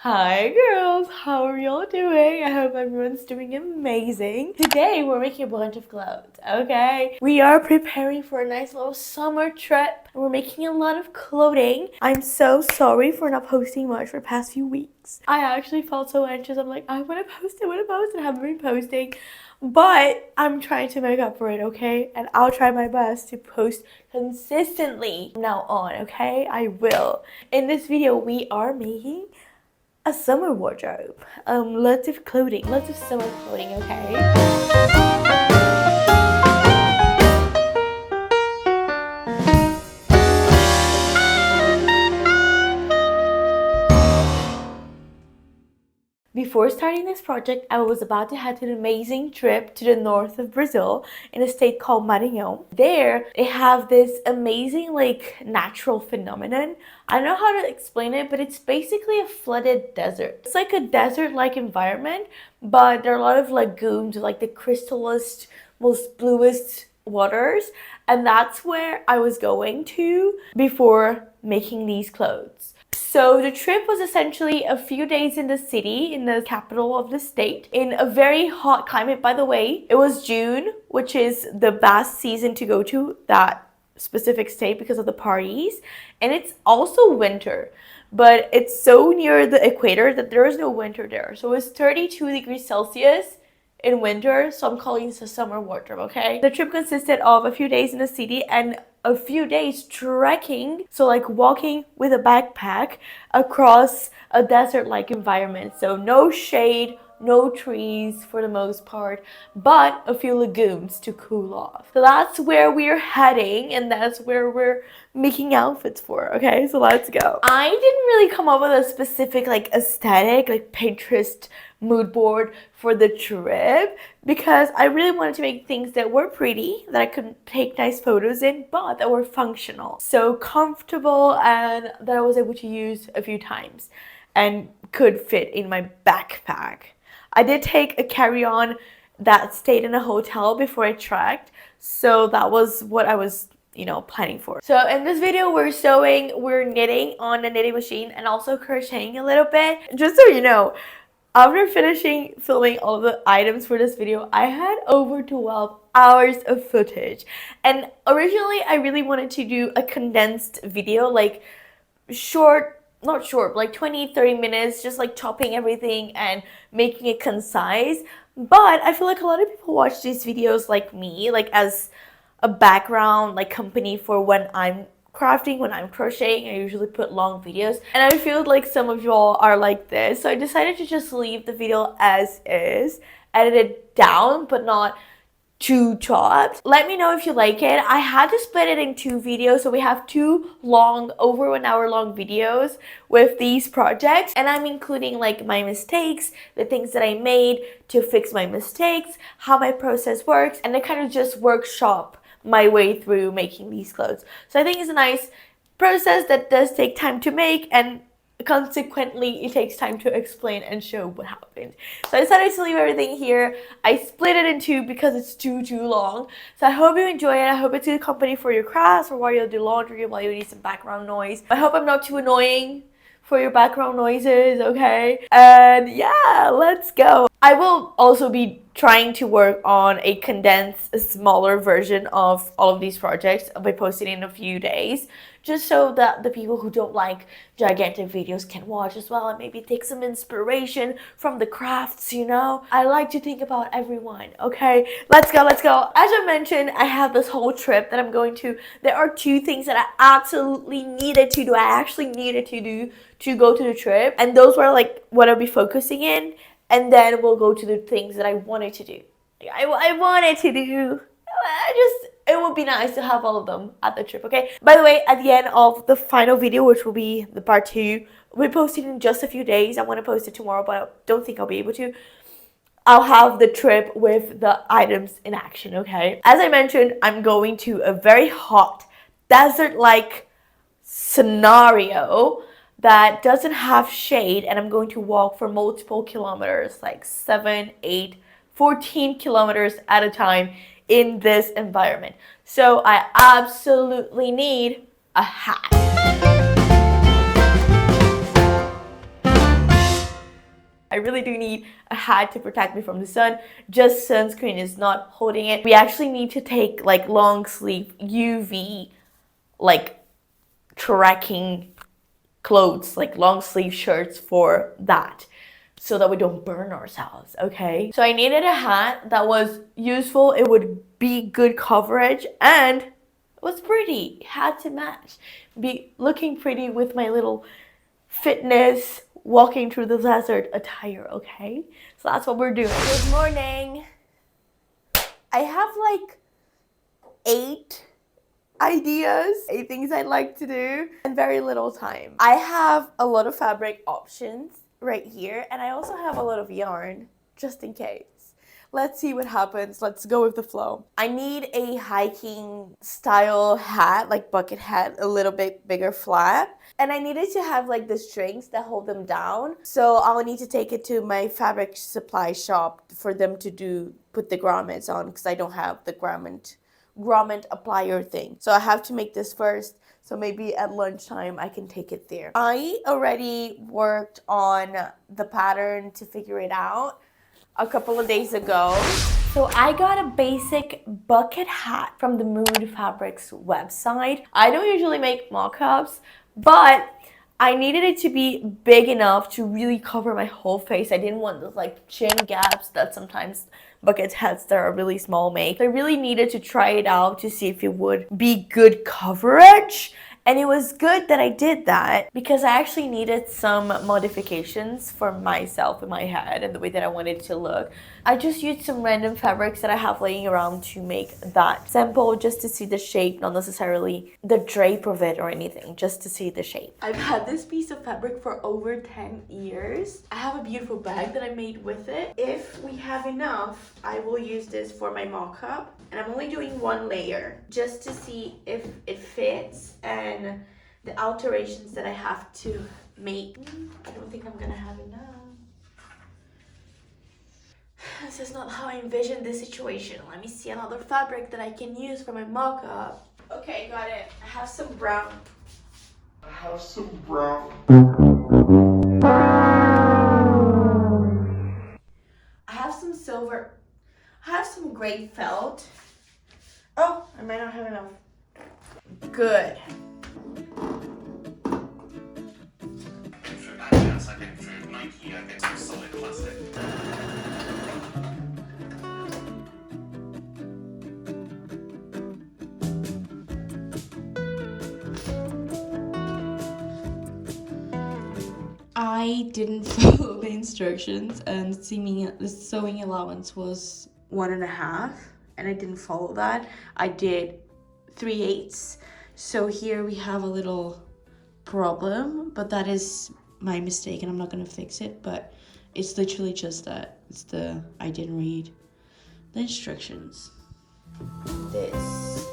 Hi girls, how are y'all doing? I hope everyone's doing amazing. Today we're making a bunch of clothes, okay? We are preparing for a nice little summer trip. We're making a lot of clothing. I'm so sorry for not posting much for the past few weeks. I actually felt so anxious. I'm like, I want to post, and I haven't been posting. But I'm trying to make up for it, okay? And I'll try my best to post consistently from now on, okay? I will. In this video, we are making a summer wardrobe. Lots of clothing, lots of summer clothing, okay? Before starting this project, I was about to head to an amazing trip to the north of Brazil in a state called Maranhão. There, they have this amazing natural phenomenon. I don't know how to explain it, but it's basically a flooded desert. It's like a desert-like environment, but there are a lot of lagoons, like the crystallized, most bluest waters, and that's where I was going to before making these clothes. So the trip was essentially a few days in the city, in the capital of the state, in a very hot climate. By the way, it was June, which is the best season to go to that specific state because of the parties. And it's also winter, but it's so near the equator that there is no winter there. So it's 32 degrees Celsius in winter, so I'm calling this a summer wardrobe, okay? The trip consisted of a few days in the city and a few days trekking, so like walking with a backpack across a desert-like environment. So no shade, no trees for the most part, but a few lagoons to cool off. So that's where we're heading, and that's where we're making outfits for, okay? So let's go. I didn't really come up with a specific aesthetic, Pinterest mood board for the trip, because I really wanted to make things that were pretty, that I could take nice photos in, but that were functional, so comfortable, and that I was able to use a few times and could fit in my backpack. I did take a carry-on that stayed in a hotel before I trekked, so that was what I was planning for. So in this video, we're knitting on a knitting machine and also crocheting a little bit. Just so you know, after finishing filming all of the items for this video, I had over 12 hours of footage. And originally, I really wanted to do a condensed video, not short, like 20-30 minutes, just chopping everything and making it concise. But I feel like a lot of people watch these videos like me, as a background, company for when I'm crafting, when I'm crocheting. I usually put long videos, and I feel like some of y'all are like this, so I decided to just leave the video as is, edit it down, but not too chopped. Let me know if you like it. I had to split it in two videos, so we have two long, over 1 hour long videos with these projects, and I'm including my mistakes, the things that I made to fix my mistakes, how my process works, and I kind of just workshop my way through making these clothes. So I think it's a nice process that does take time to make, and consequently it takes time to explain and show what happened. So I decided to leave everything here. I split it in two because it's too long. So I hope you enjoy it. I hope it's good company for your crafts, or while you do laundry, while you need some background noise. I hope I'm not too annoying for your background noises, okay? And yeah, let's go. I will also be trying to work on a condensed, smaller version of all of these projects by posting in a few days, just so that the people who don't like gigantic videos can watch as well and maybe take some inspiration from the crafts, I like to think about everyone, okay? Let's go. As I mentioned, I have this whole trip that I'm going to. There are two things that I absolutely needed to do. I actually needed to do to go to the trip, and those were what I'll be focusing in, and then we'll go to the things that I wanted to do. I wanted to do. It would be nice to have all of them at the trip, okay? By the way, at the end of the final video, which will be the part 2, we'll be posting in just a few days. I want to post it tomorrow, but I don't think I'll be able to. I'll have the trip with the items in action, okay? As I mentioned, I'm going to a very hot, desert-like scenario that doesn't have shade, and I'm going to walk for multiple kilometers, 7, 8, 14 kilometers at a time in this environment. So I absolutely need a hat. I really do need a hat to protect me from the sun. Just sunscreen is not holding it. We actually need to take like long sleeve UV like tracking clothes, like long sleeve shirts for that, so that we don't burn ourselves, okay? So I needed a hat that was useful, it would be good coverage, and it was pretty. It had to match. Be looking pretty with my little fitness walking through the desert attire, okay? So that's what we're doing. Good morning. I have like 8 ideas, 8 things I'd like to do, and very little time. I have a lot of fabric options right here, and I also have a lot of yarn just in case. Let's see what happens. Let's go with the flow. I need a hiking style hat, like bucket hat, a little bit bigger flat. And I needed to have like the strings that hold them down. So I'll need to take it to my fabric supply shop for them to put the grommets on, because I don't have the grommet applier thing. So I have to make this first. So maybe at lunchtime I can take it there. I already worked on the pattern to figure it out a couple of days ago. So I got a basic bucket hat from the Mood Fabrics website. I don't usually make mock-ups, but I needed it to be big enough to really cover my whole face. I didn't want those like chin gaps that sometimes bucket hats that are really small make. I really needed to try it out to see if it would be good coverage. And it was good that I did that, because I actually needed some modifications for myself in my head and the way that I wanted it to look. I just used some random fabrics that I have laying around to make that sample, just to see the shape, not necessarily the drape of it or anything, just to see the shape. I've had this piece of fabric for over 10 years. I have a beautiful bag that I made with it. If we have enough, I will use this for my mock-up. And I'm only doing 1 layer just to see if it fits and the alterations that I have to make. I don't think I'm gonna have enough. This is not how I envisioned this situation. Let me see another fabric that I can use for my mock-up. Okay, got it. I have some brown. I have some silver. I have some gray felt. Oh, I might not have enough. Good. I didn't follow the instructions, and the sewing allowance was 1.5, and I didn't follow that. I did 3/8. So here we have a little problem, but that is my mistake and I'm not gonna fix it, but it's literally just that. I didn't read the instructions. This.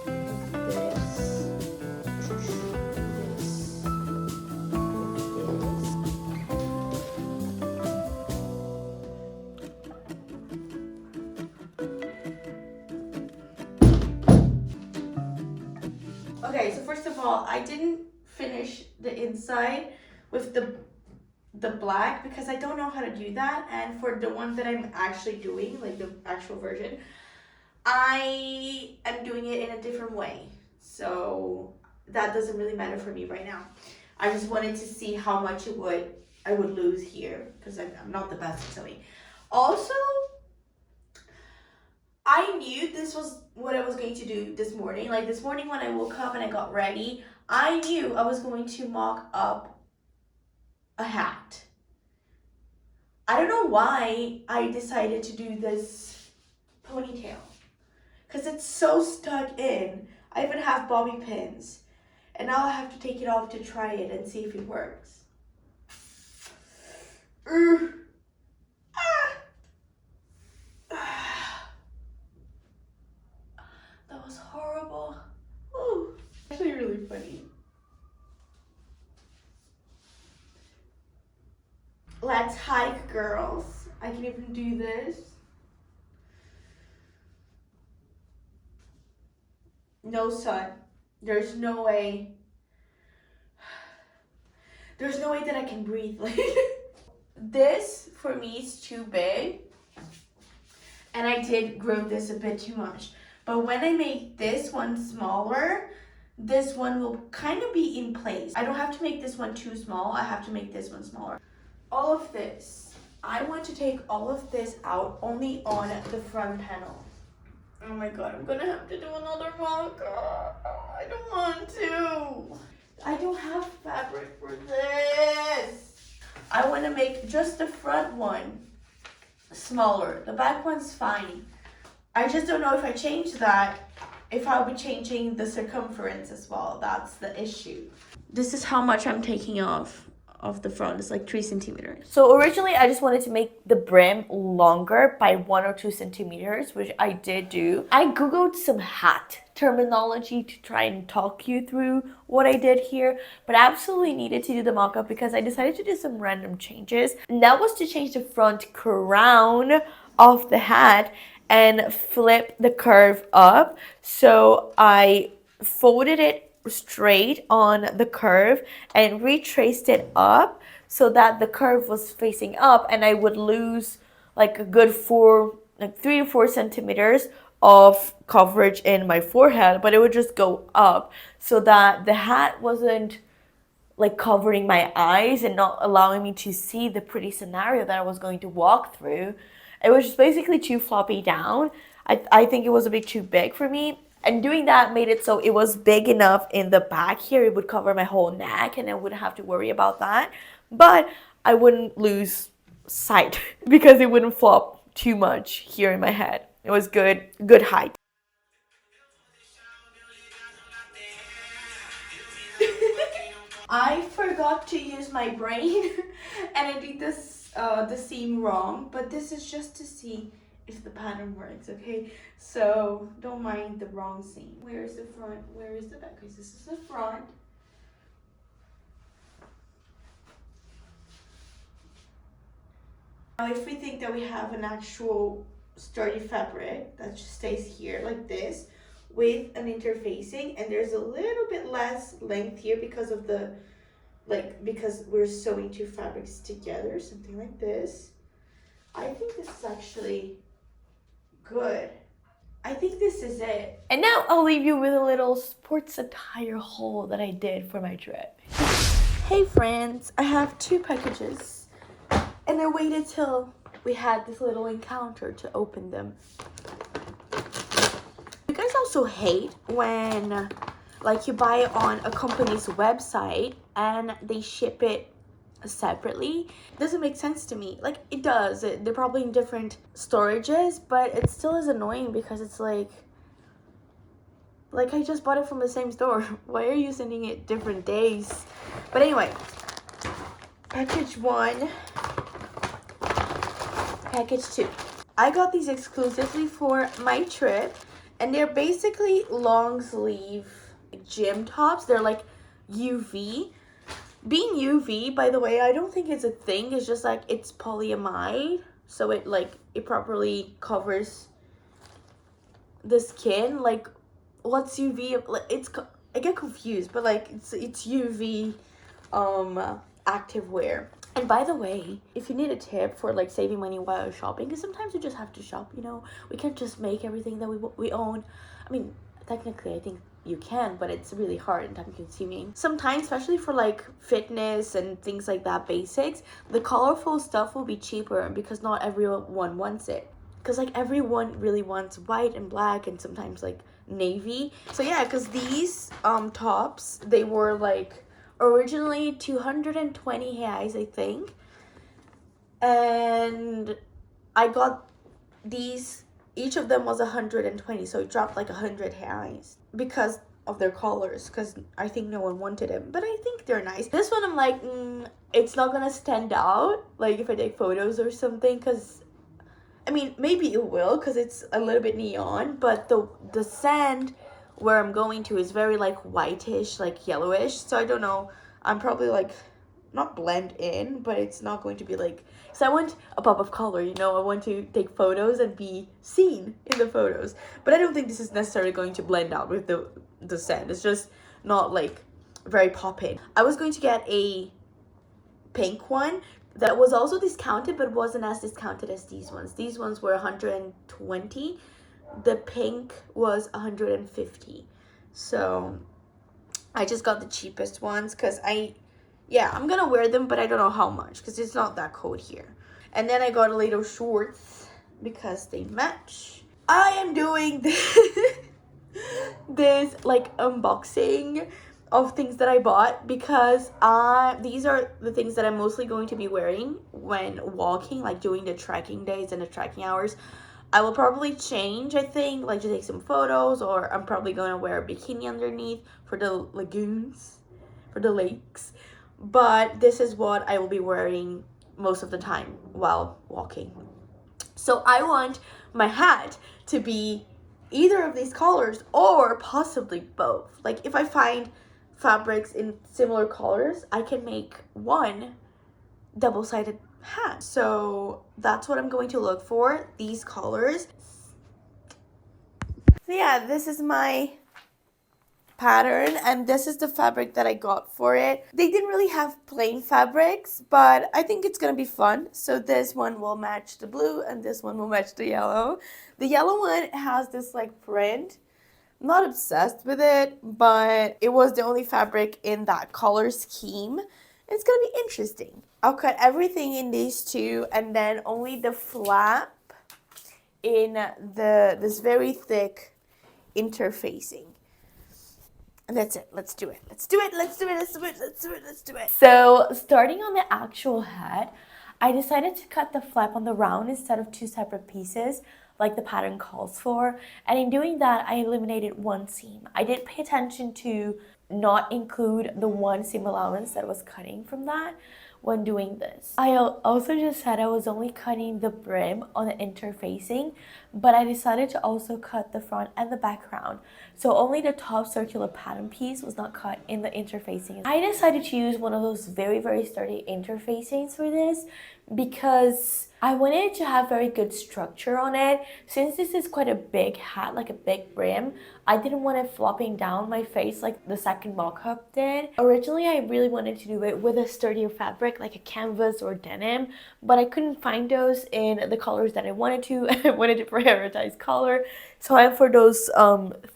Okay, so first of all, I didn't finish the inside with the black because I don't know how to do that, and for the one that I'm actually doing, like the actual version, I am doing it in a different way. So that doesn't really matter for me right now. I just wanted to see how much I would lose here, because I'm not the best at sewing. Also, I knew this was what I was going to do this morning. Like this morning when I woke up and I got ready, I knew I was going to mock up a hat. I don't know why I decided to do this ponytail, because it's so stuck in. I even have bobby pins, and now I have to take it off to try it and see if it works. That was horrible. Ooh. Actually really funny. Let's hike, girls. I can even do this. No sun. There's no way. There's no way that I can breathe. Like this for me is too big, and I did grow this a bit too much. But when I make this one smaller, this one will kind of be in place. I don't have to make this one too small. I have to make this one smaller. All of this, I want to take all of this out only on the front panel. Oh my god, I'm gonna have to do another mock-up. I don't want to. I don't have fabric for this. I want to make just the front one smaller. The back one's fine. I just don't know if I change that, if I'll be changing the circumference as well. That's the issue. This is how much I'm taking off of the front. It's like 3 centimeters. So originally I just wanted to make the brim longer by 1 or 2 centimeters, which I did do. I googled some hat terminology to try and talk you through what I did here, but I absolutely needed to do the mock-up because I decided to do some random changes, and that was to change the front crown of the hat and flip the curve up. So I folded it straight on the curve and retraced it up so that the curve was facing up, and I would lose like a good 3 to 4 centimeters of coverage in my forehead, but it would just go up so that the hat wasn't like covering my eyes and not allowing me to see the pretty scenario that I was going to walk through. It was just basically too floppy down. I think it was a bit too big for me. And doing that made it so it was big enough in the back here. It would cover my whole neck and I wouldn't have to worry about that. But I wouldn't lose sight because it wouldn't flop too much here in my head. It was good height. I forgot to use my brain and I did this the seam wrong, but this is just to see if the pattern works, okay? So don't mind the wrong seam. Where is the front? Where is the back? Because this is the front. Now if we think that we have an actual sturdy fabric that just stays here like this with an interfacing, and there's a little bit less length here because of the because we're sewing 2 fabrics together, something like this. I think this is actually good. I think this is it. And now I'll leave you with a little sports attire haul that I did for my trip. Hey friends, I have 2 packages and I waited till we had this little encounter to open them. You guys also hate when like you buy on a company's website and they ship it separately. It doesn't make sense to me. Like it does. They're probably in different storages, but it still is annoying because it's like I just bought it from the same store. Why are you sending it different days? But anyway, package 1, package 2. I got these exclusively for my trip, and they're basically long sleeve gym tops. They're like UV. Being UV, by the way, I don't think it's a thing. It's just like it's polyamide, so it properly covers the skin. Like what's UV? I get confused, but like it's UV active wear. And by the way, if you need a tip for like saving money while shopping, because sometimes we just have to shop, you know, we can't just make everything that we own. I mean, technically I think you can, but it's really hard and time consuming sometimes, especially for like fitness and things like that, basics. The colorful stuff will be cheaper because not everyone wants it, because like everyone really wants white and black and sometimes like navy. So yeah, because these tops, they were like originally 220 reais, I think, and I got these, each of them was 120, so it dropped like 100 reais because of their colors, because I think no one wanted them, but I think they're nice. This one I'm like, it's not gonna stand out like if I take photos or something, because I mean maybe it will because it's a little bit neon, but the sand where I'm going to is very like whitish, like yellowish, so I don't know, I'm probably like not blend in, but it's not going to be like, so I want a pop of color, you know, I want to take photos and be seen in the photos, but I don't think this is necessarily going to blend out with the sand. It's just not like very popping. I was going to get a pink one that was also discounted, but wasn't as discounted as these ones. These ones were 120. The pink was 150. So I just got the cheapest ones because I'm gonna wear them, but I don't know how much because it's not that cold here. And then I got a little shorts because they match. I am doing this like unboxing of things that I bought because these are the things that I'm mostly going to be wearing when walking, like doing the trekking days and the trekking hours. I will probably change, I think, like to take some photos, or I'm probably going to wear a bikini underneath for the lagoons, for the lakes. But this is what I will be wearing most of the time while walking. So I want my hat to be either of these colors or possibly both. Like if I find fabrics in similar colors, I can make one double-sided hat. So that's what I'm going to look for, these colors. So yeah, this is my pattern and this is the fabric that I got for it. They didn't really have plain fabrics, but I think it's gonna be fun. So this one will match the blue and this one will match the yellow. The yellow one has this like print. I'm not obsessed with it, but it was the only fabric in that color scheme. It's gonna be interesting. I'll cut everything in these two and then only the flap in this very thick interfacing. And that's it. Let's do it. Let's do it. Let's do it. Let's do it. Let's do it. Let's do it. So starting on the actual hat, I decided to cut the flap on the round instead of two separate pieces like the pattern calls for. And in doing that, I eliminated one seam. I did pay attention to not include the one seam allowance that was cutting from that when doing this. I also just said I was only cutting the brim on the interfacing, but I decided to also cut the front and the background. So only the top circular pattern piece was not cut in the interfacing. I decided to use one of those very, very sturdy interfacings for this because I wanted to have very good structure on it. Since this is quite a big hat, like a big brim, I didn't want it flopping down my face like the second mock-up did. Originally, I really wanted to do it with a sturdier fabric like a canvas or denim, but I couldn't find those in the colors that I wanted to. I wanted to prioritize color, so I went for those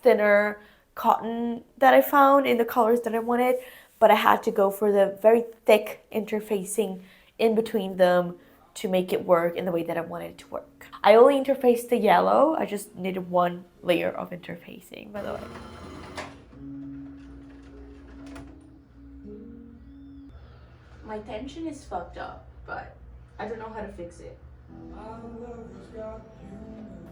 thinner cotton that I found in the colors that I wanted, but I had to go for the very thick interfacing in between them to make it work in the way that I wanted it to work. I only interfaced the yellow. I just needed one layer of interfacing, by the way. My tension is fucked up, but I don't know how to fix it.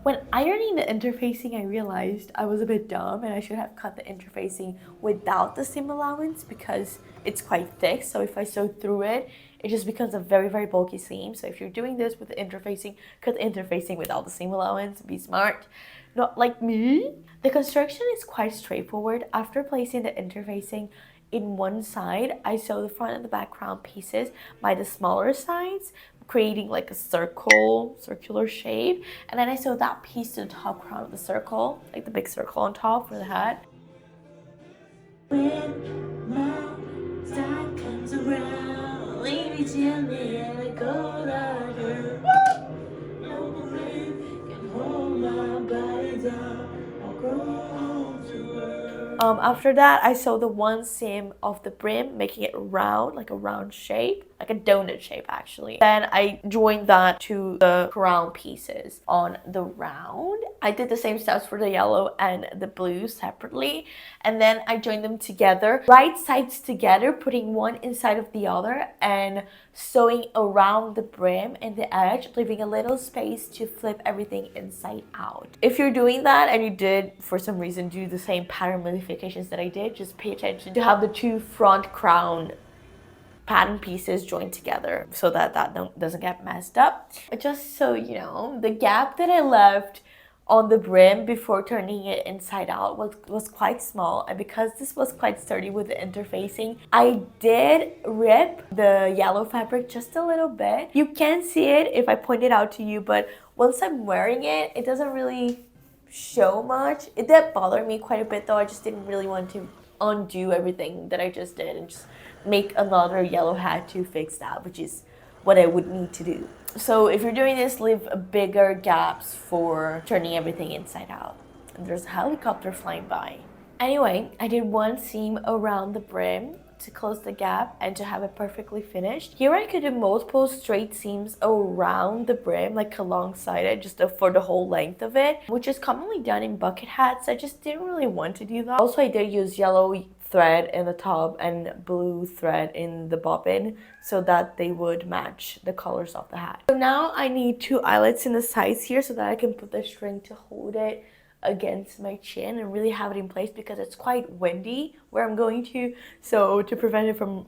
When ironing the interfacing, I realized I was a bit dumb and I should have cut the interfacing without the seam allowance because it's quite thick. So if I sew through it, it just becomes a very, very bulky seam. So if you're doing this with the interfacing, cut the interfacing without the seam allowance. Be smart, not like me. The construction is quite straightforward. After placing the interfacing in one side, I sew the front and the background pieces by the smaller sides, creating like a circular shape. And then I sew that piece to the top crown of the circle, like the big circle on top for the hat. When my time comes around, leave me till me and I go like her. No grave can hold my body down. I'll grow to her. After that, I sew the one seam of the brim, making it round, like a round shape, like a donut shape actually. Then I joined that to the crown pieces on the round. I did the same steps for the yellow and the blue separately, and then I joined them together, right sides together, putting one inside of the other and sewing around the brim and the edge, leaving a little space to flip everything inside out. If you're doing that and you did for some reason do the same pattern modifications that I did, just pay attention to have the two front crown pattern pieces joined together so that doesn't get messed up. Just so you know, the gap that I left on the brim before turning it inside out was quite small, and because this was quite sturdy with the interfacing, I did rip the yellow fabric just a little bit. You can see it if I point it out to you, but once I'm wearing it, it doesn't really show much. It did bother me quite a bit though. I just didn't really want to undo everything that I just did and just make another yellow hat to fix that, which is what I would need to do. So if you're doing this, leave bigger gaps for turning everything inside out. And there's a helicopter flying by. Anyway, I did one seam around the brim to close the gap and to have it perfectly finished. Here I could do multiple straight seams around the brim, like alongside it, just for the whole length of it, which is commonly done in bucket hats. I just didn't really want to do that. Also, I did use yellow thread in the top and blue thread in the bobbin so that they would match the colors of the hat. So now I need 2 eyelets in the sides here so that I can put the string to hold it against my chin and really have it in place because it's quite windy where I'm going to. So to prevent it from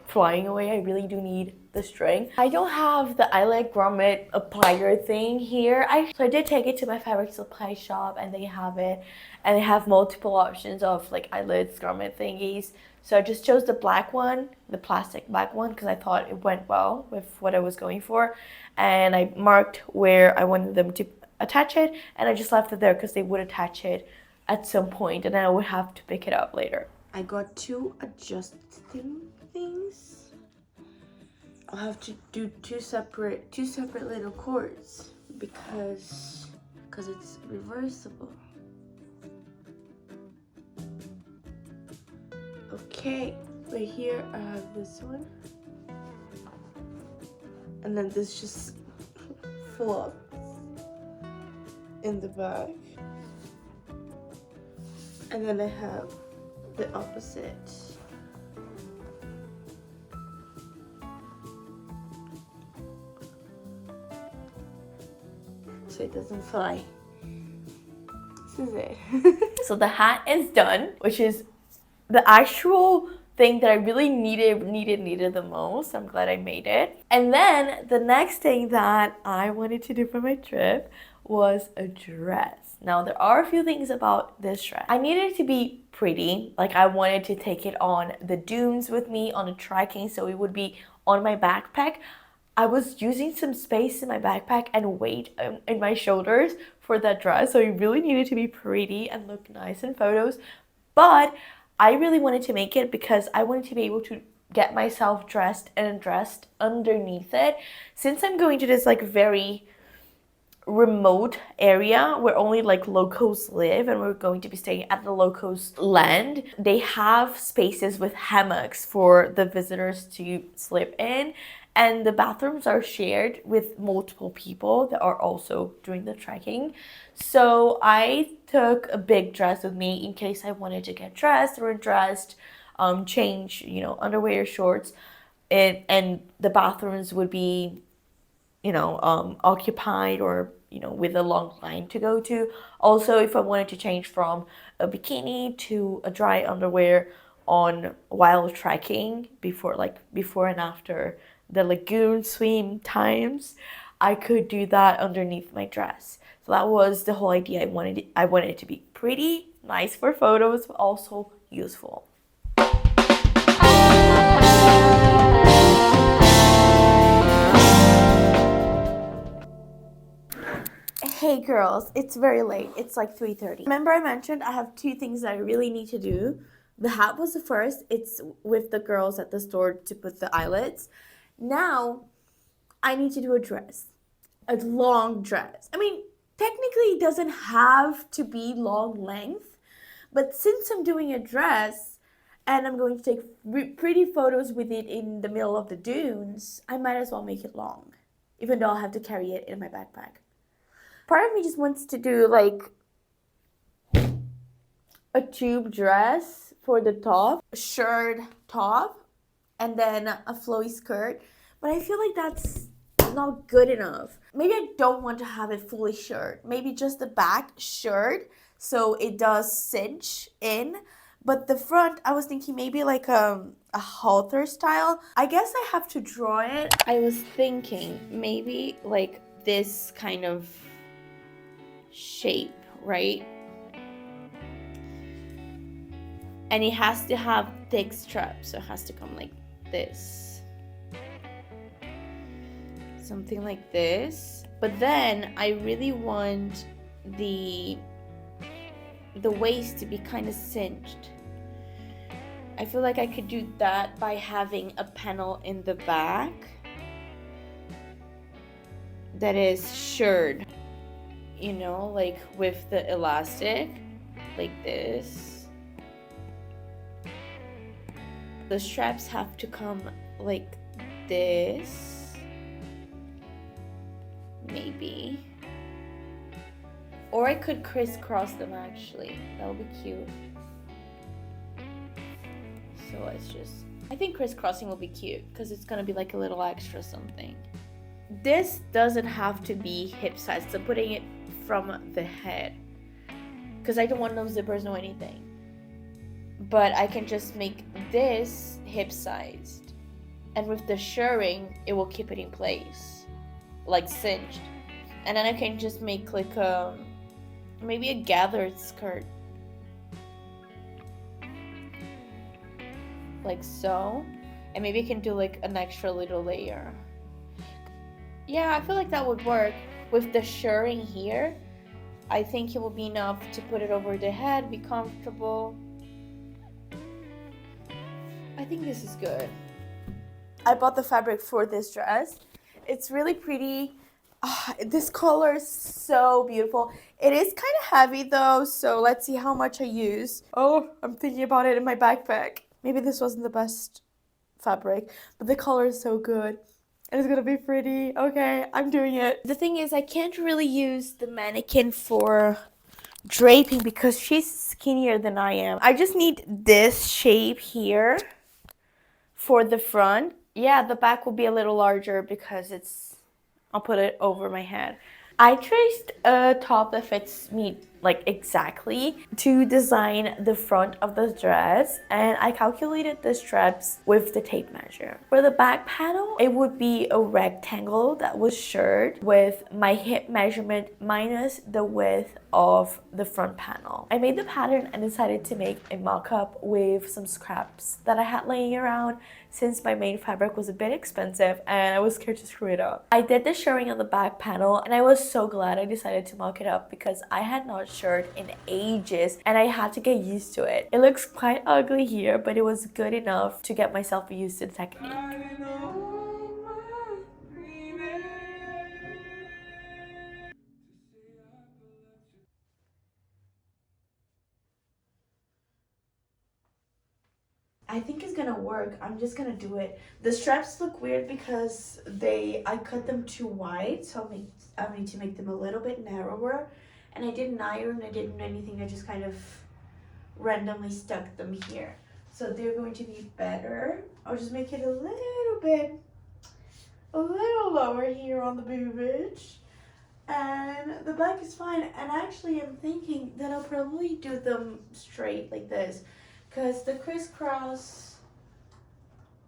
flying away, I really do need the string. I don't have the eyelet grommet applier thing here. So I did take it to my fabric supply shop and they have it. And they have multiple options of like eyelets, grommet thingies. So I just chose the black one, the plastic black one, because I thought it went well with what I was going for. And I marked where I wanted them to attach it, and I just left it there because they would attach it at some point and then I would have to pick it up later. I got 2 adjusting things. I'll have to do two separate little cords because it's reversible. Okay, right here I have this one, and then this just flops in the back, and then I have the opposite. So it doesn't fly. This is it. So the hat is done, which is the actual thing that I really needed the most. I'm glad I made it. And then the next thing that I wanted to do for my trip was a dress. Now there are a few things about this dress. I needed it to be pretty. Like I wanted to take it on the dunes with me on the trekking, so it would be on my backpack. I was using some space in my backpack and weight in my shoulders for that dress, so it really needed to be pretty and look nice in photos. But I really wanted to make it because I wanted to be able to get myself dressed and undressed underneath it. Since I'm going to this like very remote area where only like locals live and we're going to be staying at the locals' land, they have spaces with hammocks for the visitors to sleep in, and the bathrooms are shared with multiple people that are also doing the trekking. So I took a big dress with me in case I wanted to get dressed or undressed, change, underwear, shorts, and the bathrooms would be occupied or with a long line to go to. Also, if I wanted to change from a bikini to a dry underwear while trekking before and after the lagoon swim times, I could do that underneath my dress. So that was the whole idea. I wanted it to be pretty, nice for photos, but also useful. Hey girls, it's very late. It's like 3:30. Remember I mentioned I have 2 things that I really need to do. The hat was the first. It's with the girls at the store to put the eyelets. Now I need to do a dress. A long dress. I mean, technically it doesn't have to be long length, but since I'm doing a dress and I'm going to take pretty photos with it in the middle of the dunes, I might as well make it long, even though I'll have to carry it in my backpack. Part of me just wants to do like a tube dress for the top, a shirred top, and then a flowy skirt. But I feel like that's not good enough. Maybe I don't want to have it fully shirred. Maybe just the back shirred so it does cinch in. But the front, I was thinking maybe like a halter style. I guess I have to draw it. I was thinking maybe like this kind of shape, right? And it has to have thick straps, so it has to come like this, something like this. But then I really want the waist to be kind of cinched. I feel like I could do that by having a panel in the back that is shirred, you know, like with the elastic, like this. The straps have to come like this, maybe. Or I could crisscross them actually. That would be cute. So let's just, I think crisscrossing will be cute because it's gonna be like a little extra something. This doesn't have to be hip size. So I'm putting it from the head because I don't want no zippers, no anything. But I can just make this hip sized, and with the shirring it will keep it in place, like cinched. And then I can just make like maybe a gathered skirt, like so, and maybe I can do like an extra little layer. Yeah, I feel like that would work with the shirring here. I think it will be enough to put it over the head, be comfortable. I think this is good. I bought the fabric for this dress. It's really pretty. This color is so beautiful. It is kind of heavy though, so let's see how much I use. Oh, I'm thinking about it in my backpack. Maybe this wasn't the best fabric, but the color is so good. And it's gonna be pretty. Okay, I'm doing it. The thing is, I can't really use the mannequin for draping because she's skinnier than I am. I just need this shape here for the front. Yeah, the back will be a little larger because I'll put it over my head. I traced a top that fits me like exactly to design the front of the dress, and I calculated the straps with the tape measure. For the back panel, it would be a rectangle that was shirred with my hip measurement minus the width of the front panel. I made the pattern and decided to make a mock-up with some scraps that I had laying around since my main fabric was a bit expensive and I was scared to screw it up. I did the shirring on the back panel and I was so glad I decided to mock it up because I had not shirred in ages and I had to get used to it. It looks quite ugly here, but it was good enough to get myself used to the technique. I think it's gonna work. I'm just gonna do it. The straps look weird because I cut them too wide, so I need to make them a little bit narrower. And I didn't iron, I didn't do anything, I just kind of randomly stuck them here. So they're going to be better. I'll just make it a little lower here on the boobage. And the back is fine. And actually I'm thinking that I'll probably do them straight like this, because the crisscross,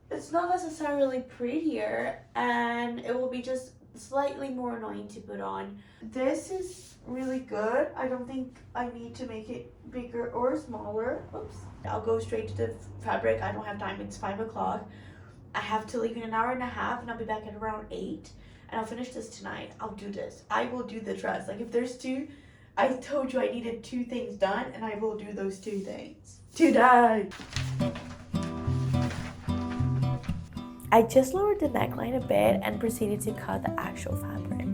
it's not necessarily prettier and it will be just slightly more annoying to put on. This is really good. I don't think I need to make it bigger or smaller. Oops. I'll go straight to the fabric. I don't have time. It's 5 o'clock. I have to leave in an hour and a half and I'll be back at around 8 and I'll finish this tonight. I'll do this. I will do the dress. Like if there's two, I told you I needed 2 things done and I will do those 2 things today. I just lowered the neckline a bit and proceeded to cut the actual fabric.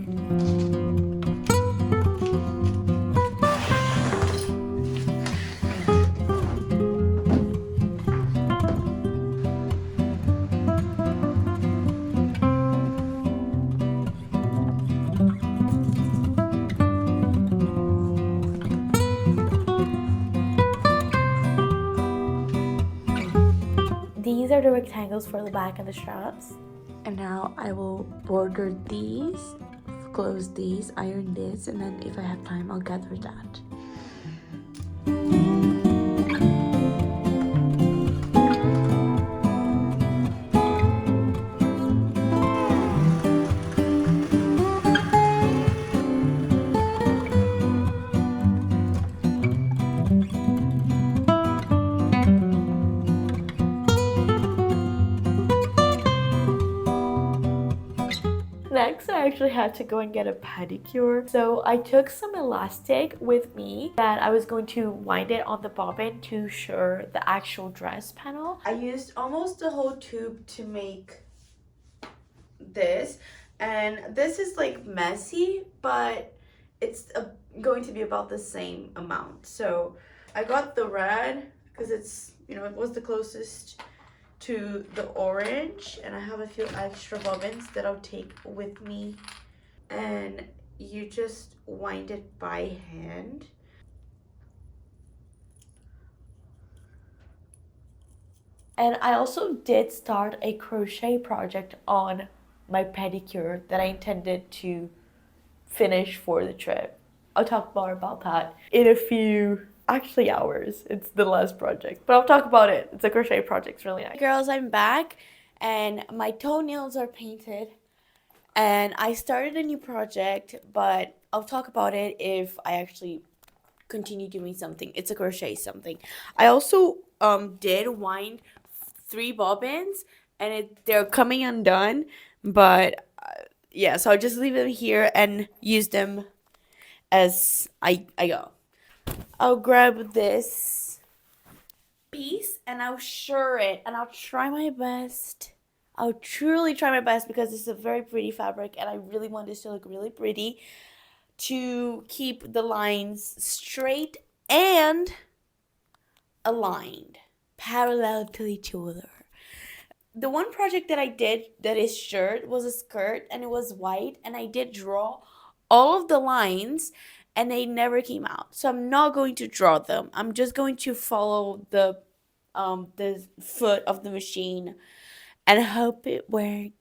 These are the rectangles for the back and the straps. And now I will border these, close these, iron this, and then if I have time, I'll gather that. Next, I actually had to go and get a pedicure. So I took some elastic with me that I was going to wind it on the bobbin to shirr the actual dress panel. I used almost the whole tube to make this. And this is like messy, but it's going to be about the same amount. So I got the red because it's, you know, it was the closest to the orange, and I have a few extra bobbins that I'll take with me. And you just wind it by hand. And I also did start a crochet project on my pedicure that I intended to finish for the trip. I'll talk more about that in a few actually hours. It's the last project, but I'll talk about it. It's a crochet project. It's really nice. Girls, I'm back and my toenails are painted and I started a new project, but I'll talk about it if I actually continue doing something. It's a crochet something. I also did wind 3 bobbins and they're coming undone, but yeah, so I'll just leave them here and use them as I go. I'll grab this piece and I'll shirred it and I'll try my best. I'll truly try my best because this is a very pretty fabric and I really want this to look really pretty, to keep the lines straight and aligned, parallel to each other. The one project that I did that is shirred was a skirt and it was white, and I did draw all of the lines and they never came out. So I'm not going to draw them. I'm just going to follow the foot of the machine and hope it works.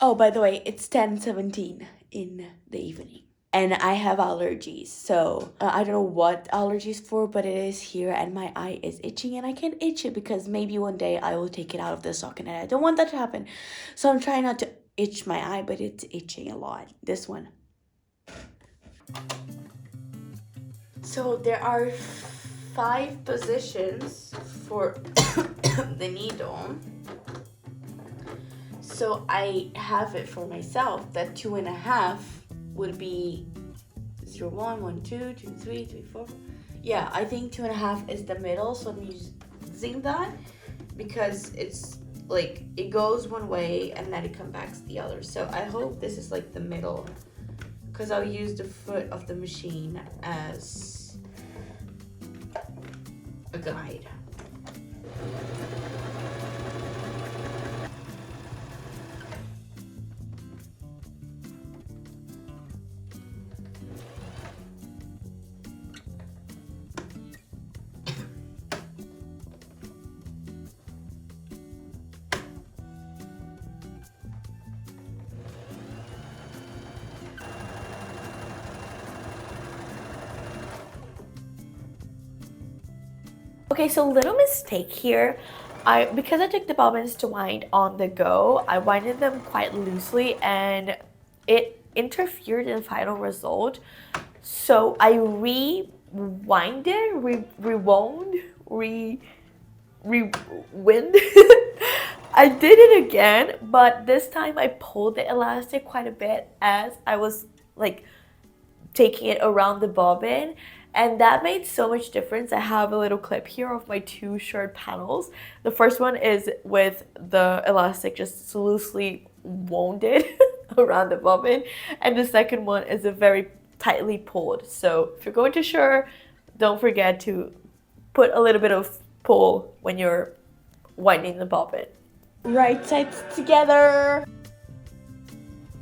Oh, by the way, it's 10:17 in the evening. And I have allergies, so I don't know what allergies for, but it is here and my eye is itching and I can't itch it because maybe one day I will take it out of the socket and I don't want that to happen. So I'm trying not to itch my eye, but it's itching a lot. This one. So there are 5 positions for the needle. So I have it for myself that 2.5 would be 0, 1, 1, 2, 2, 3, 3, 4. Yeah, I think 2.5 is the middle, so I'm using that because it's like it goes one way and then it comes back the other. So I hope this is like the middle because I'll use the foot of the machine as a guide. Okay, so little mistake here. Because I took the bobbins to wind on the go, I winded them quite loosely and it interfered in the final result. So I rewound, rewind. I did it again, but this time I pulled the elastic quite a bit as I was like taking it around the bobbin, and that made so much difference. I have a little clip here of my 2 shirred panels. The first one is with the elastic just loosely wounded around the bobbin, and the second one is a very tightly pulled. So if you're going to shirr, don't forget to put a little bit of pull when you're winding the bobbin. Right sides together.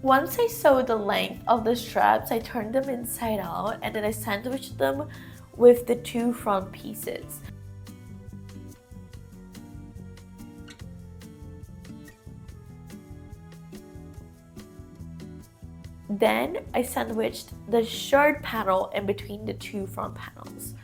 Once I sewed the length of the straps, I turned them inside out and then I sandwiched them with the 2 front pieces. Then I sandwiched the shirred panel in between the 2 front panels.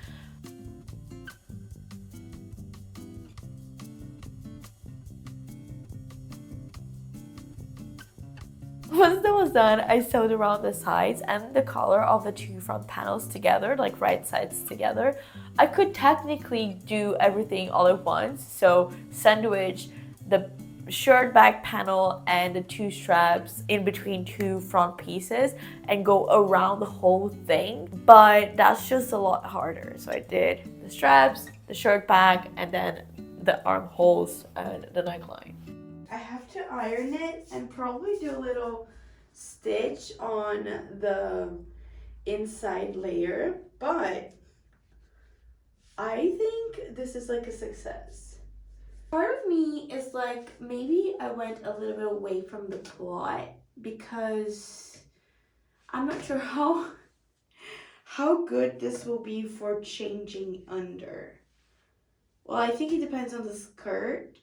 Once that was done, I sewed around the sides and the collar of the 2 front panels together, like right sides together. I could technically do everything all at once, so sandwich the shirred back panel and the 2 straps in between 2 front pieces and go around the whole thing, but that's just a lot harder. So I did the straps, the shirred back, and then the armholes and the neckline. I have to iron it and probably do a little stitch on the inside layer, but I think this is like a success. Part of me is like, maybe I went a little bit away from the plot because I'm not sure how good this will be for changing under. Well, I think it depends on the skirt.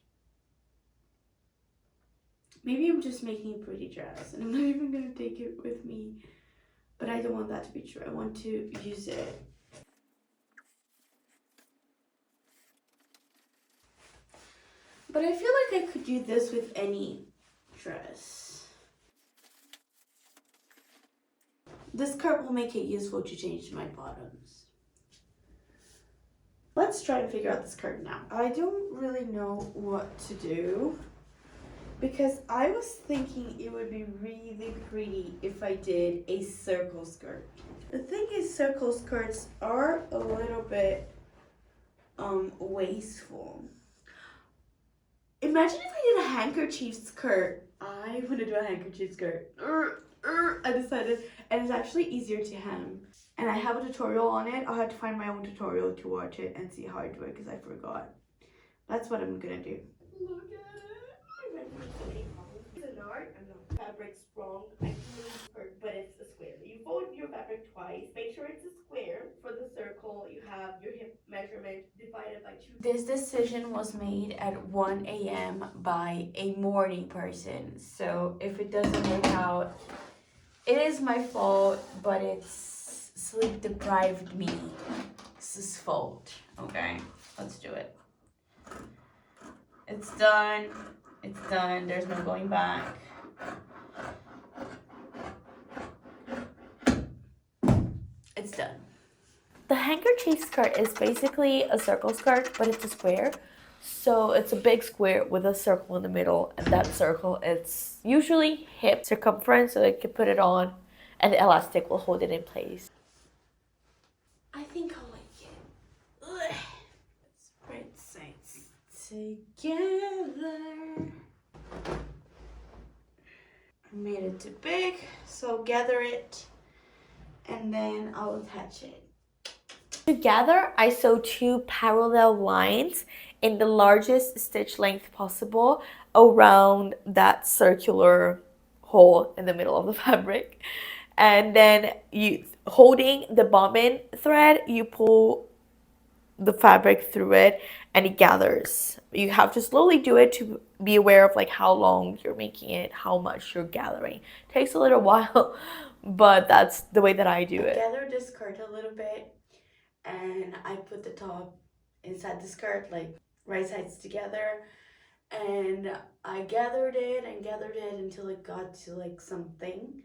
Maybe I'm just making a pretty dress and I'm not even gonna take it with me. But I don't want that to be true. I want to use it. But I feel like I could do this with any dress. This skirt will make it useful to change my bottoms. Let's try to figure out the skirt now. I don't really know what to do because I was thinking it would be really pretty if I did a circle skirt. The thing is, circle skirts are a little bit wasteful. Imagine if I did a handkerchief skirt. I want to do a handkerchief skirt. I decided, and it's actually easier to hem. And I have a tutorial on it. I'll have to find my own tutorial to watch it and see how I do it because I forgot. That's what I'm gonna do. Look at it. It's an art. I'm not. Fabric's wrong. I can really, but it's a square. You fold your fabric twice. Make sure it's a square. For the circle, you have your hip measurement divided by 2. This decision was made at 1 a.m. by a morning person. So if it doesn't work out, it is my fault, but it's sleep deprived me. It's his fault. Okay, let's do it. It's done. It's done. There's no going back. It's done. The handkerchief skirt is basically a circle skirt, but it's a square. So it's a big square with a circle in the middle, and that circle is usually hip circumference, so you can put it on, and the elastic will hold it in place. I think I like it. Ugh. Let's spread sides together. I made it too big, so gather it, and then I'll attach it. Together, I sew 2 parallel lines in the largest stitch length possible around that circular hole in the middle of the fabric. And then you holding the bobbin thread, you pull the fabric through it and it gathers. You have to slowly do it to be aware of like how long you're making it, how much you're gathering. It takes a little while, but that's the way that I do it. I gathered the skirt a little bit and I put the top inside the skirt, like right sides together, and I gathered it until it got to like something,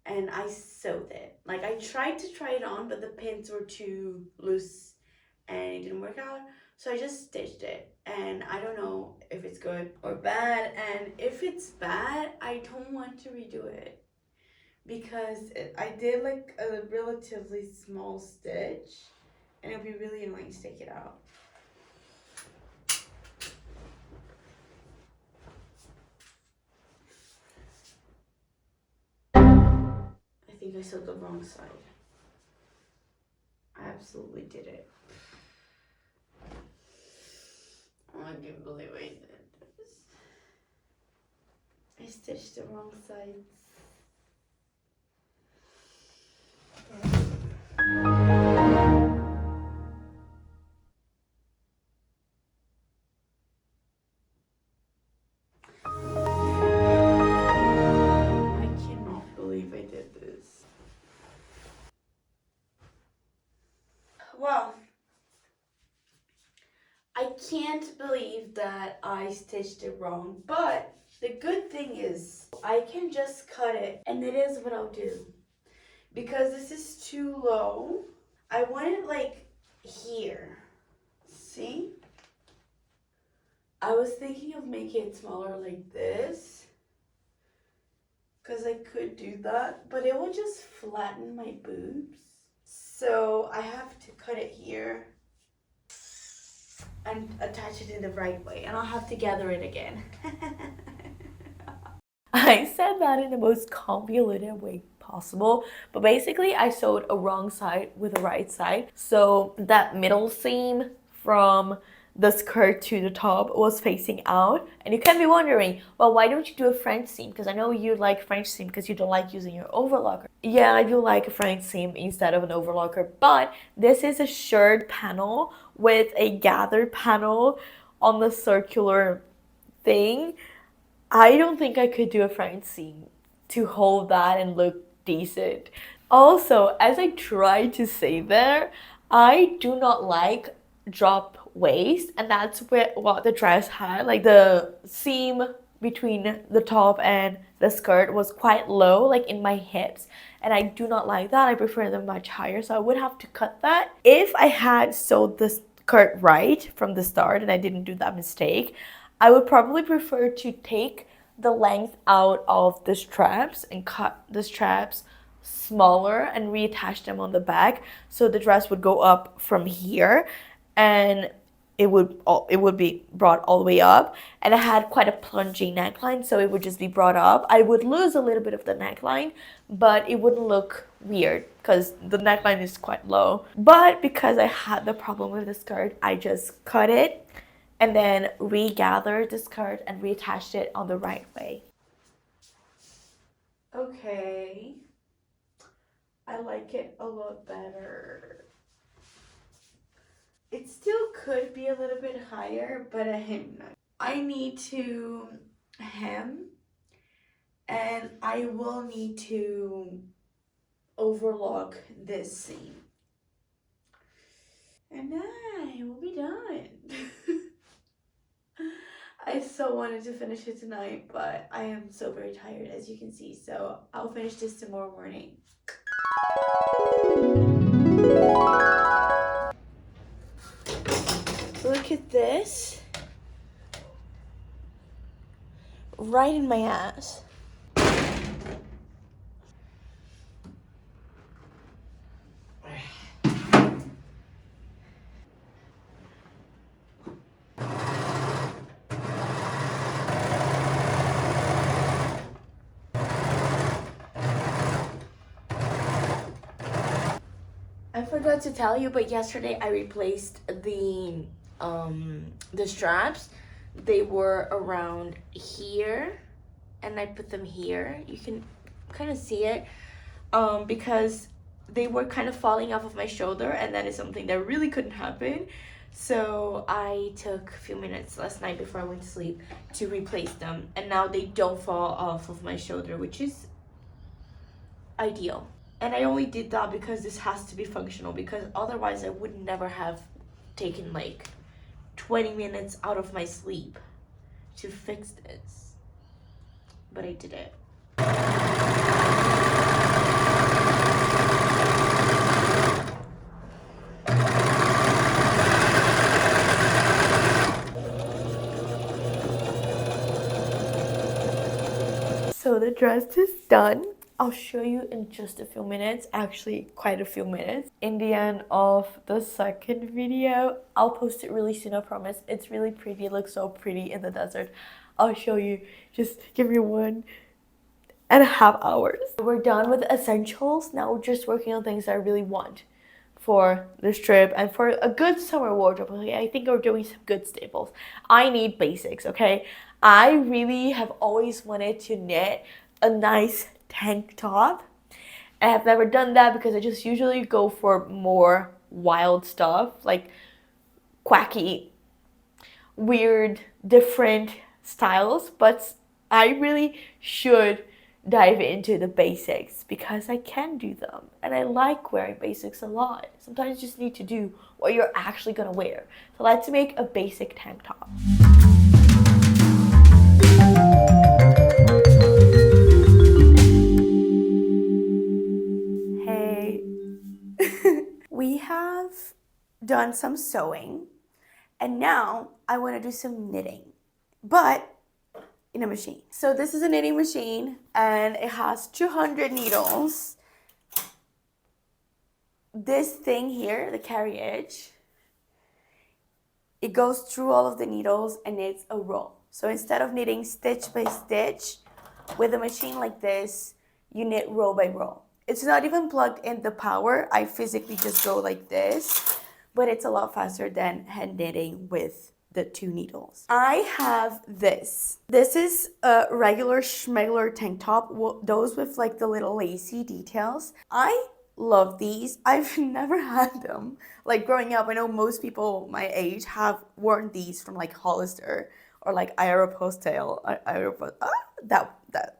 and I sewed it. Like I tried to try it on, but the pins were too loose and it didn't work out, so I just stitched it. And I don't know if it's good or bad, and if it's bad, I don't want to redo it because I did like a relatively small stitch and it'll be really annoying to take it out. I think I sewed the wrong side. I absolutely did it. Oh, I can't believe I did this. I stitched the wrong sides. I cannot believe I did this. Well, I can't believe that I stitched it wrong, but the good thing is I can just cut it, and it is what I'll do. Because this is too low, I want it like here. See? I was thinking of making it smaller like this, because I could do that, but it will just flatten my boobs. So I have to cut it here and attach it in the right way, and I'll have to gather it again. I said that in the most convoluted way possible, but basically I sewed a wrong side with the right side. So that middle seam from the skirt to the top was facing out. And you can be wondering, well, why don't you do a French seam? Because I know you like French seam because you don't like using your overlocker. Yeah, I do like a French seam instead of an overlocker, but this is a shirred panel with a gathered panel on the circular thing. I don't think I could do a French seam to hold that and look decent. Also, as I try to say there, I do not like drop waist, and that's what the dress had. Like the seam between the top and the skirt was quite low, like in my hips, and I do not like that. I prefer them much higher, so I would have to cut that. If I had sewed the skirt right from the start and I didn't do that mistake, I would probably prefer to take the length out of the straps and cut the straps smaller and reattach them on the back, so the dress would go up from here and it would be brought all the way up, and I had quite a plunging neckline, so it would just be brought up. I would lose a little bit of the neckline, but it wouldn't look weird because the neckline is quite low. But because I had the problem with the skirt, I just cut it and then regathered the skirt and reattached it on the right way. Okay. I like it a lot better. It still could be a little bit higher, but a hem. I need to hem, and I will need to overlock this seam. And I will be done. I so wanted to finish it tonight, but I am so very tired, as you can see, so I'll finish this tomorrow morning. Look at this. Right in my ass. I forgot to tell you, but yesterday I replaced the straps. They were around here, and I put them here. You can kind of see it, because they were kind of falling off of my shoulder, and that is something that really couldn't happen. So I took a few minutes last night before I went to sleep to replace them, and now they don't fall off of my shoulder, which is ideal. And I only did that because this has to be functional, because otherwise I would never have taken like 20 minutes out of my sleep to fix this. But I did it. So the dress is done. I'll show you in just a few minutes, actually quite a few minutes. In the end of the second video, I'll post it really soon, I promise. It's really pretty, it looks so pretty in the desert. I'll show you, just give me 1.5 hours. We're done with the essentials, now we're just working on things I really want for this trip and for a good summer wardrobe. Okay, I think we're doing some good staples. I need basics, okay? I really have always wanted to knit a nice tank top. I have never done that because I just usually go for more wild stuff, like quacky, weird, different styles, but I really should dive into the basics because I can do them and I like wearing basics a lot. Sometimes you just need to do what you're actually gonna wear. So let's make a basic tank top. Hey. We have done some sewing and now I want to do some knitting, but in a machine. So this is a knitting machine and it has 200 needles. This thing here, the carry edge, it goes through all of the needles and it's a roll. So instead of knitting stitch by stitch, with a machine like this, you knit row by row. It's not even plugged in the power. I physically just go like this, but it's a lot faster than hand knitting with the 2 needles. I have this. This is a regular schmegler tank top, those with like the little lacy details. I love these. I've never had them. Like growing up, I know most people my age have worn these from like Hollister or like Aeropostale,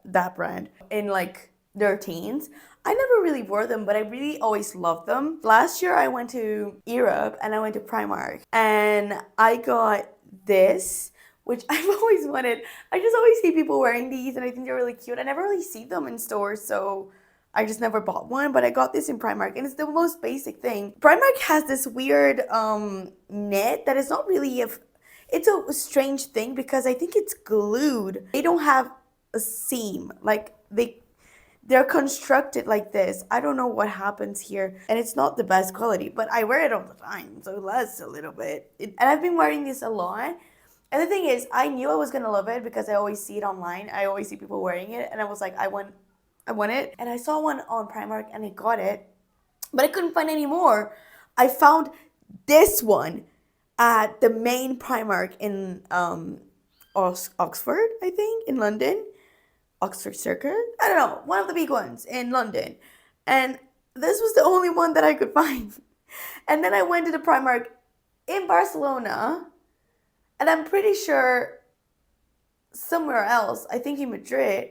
that brand in like their teens. I never really wore them, but I really always loved them. Last year I went to Europe and I went to Primark and I got this, which I've always wanted. I just always see people wearing these and I think they're really cute. I never really see them in stores, so I just never bought one, but I got this in Primark and it's the most basic thing. Primark has this weird knit that is not really it's a strange thing because I think it's glued. They don't have a seam. Like they're constructed like this. I don't know what happens here. And it's not the best quality, but I wear it all the time, so it lasts a little bit. And I've been wearing this a lot. And the thing is, I knew I was going to love it because I always see it online. I always see people wearing it. And I was like, I want it. And I saw one on Primark and I got it. But I couldn't find any more. I found this one at the main Primark in Oxford, I think, in London. Oxford Circuit? I don't know, one of the big ones in London. And this was the only one that I could find. And then I went to the Primark in Barcelona, and I'm pretty sure somewhere else, I think in Madrid,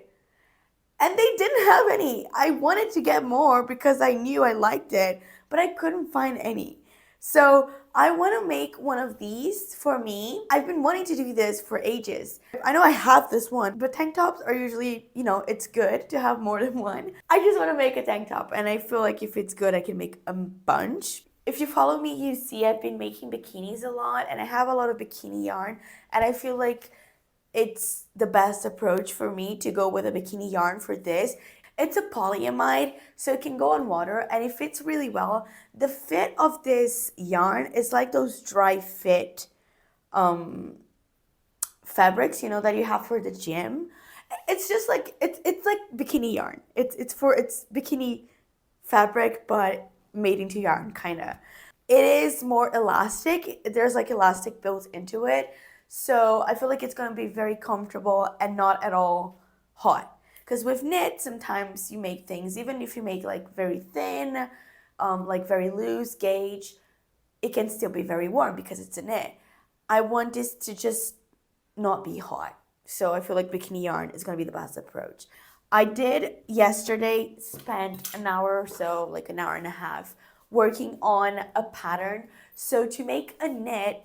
and they didn't have any. I wanted to get more because I knew I liked it, but I couldn't find any. So I want to make one of these for me. I've been wanting to do this for ages. I know I have this one, but tank tops are usually, it's good to have more than one. I just want to make a tank top, and I feel like if it's good, I can make a bunch. If you follow me, you see I've been making bikinis a lot, and I have a lot of bikini yarn, and I feel like it's the best approach for me to go with a bikini yarn for this. It's a polyamide, so it can go on water and it fits really well. The fit of this yarn is like those dry fit fabrics, that you have for the gym. It's just like it's like bikini yarn. It's bikini fabric but made into yarn kind of. It is more elastic. There's like elastic built into it. So I feel like it's going to be very comfortable and not at all hot. Because with knit, sometimes you make things, even if you make like very thin, like very loose gauge, it can still be very warm because it's a knit. I want this to just not be hot. So I feel like bikini yarn is going to be the best approach. I did yesterday spend an hour or so, like an hour and a half, working on a pattern. So to make a knit,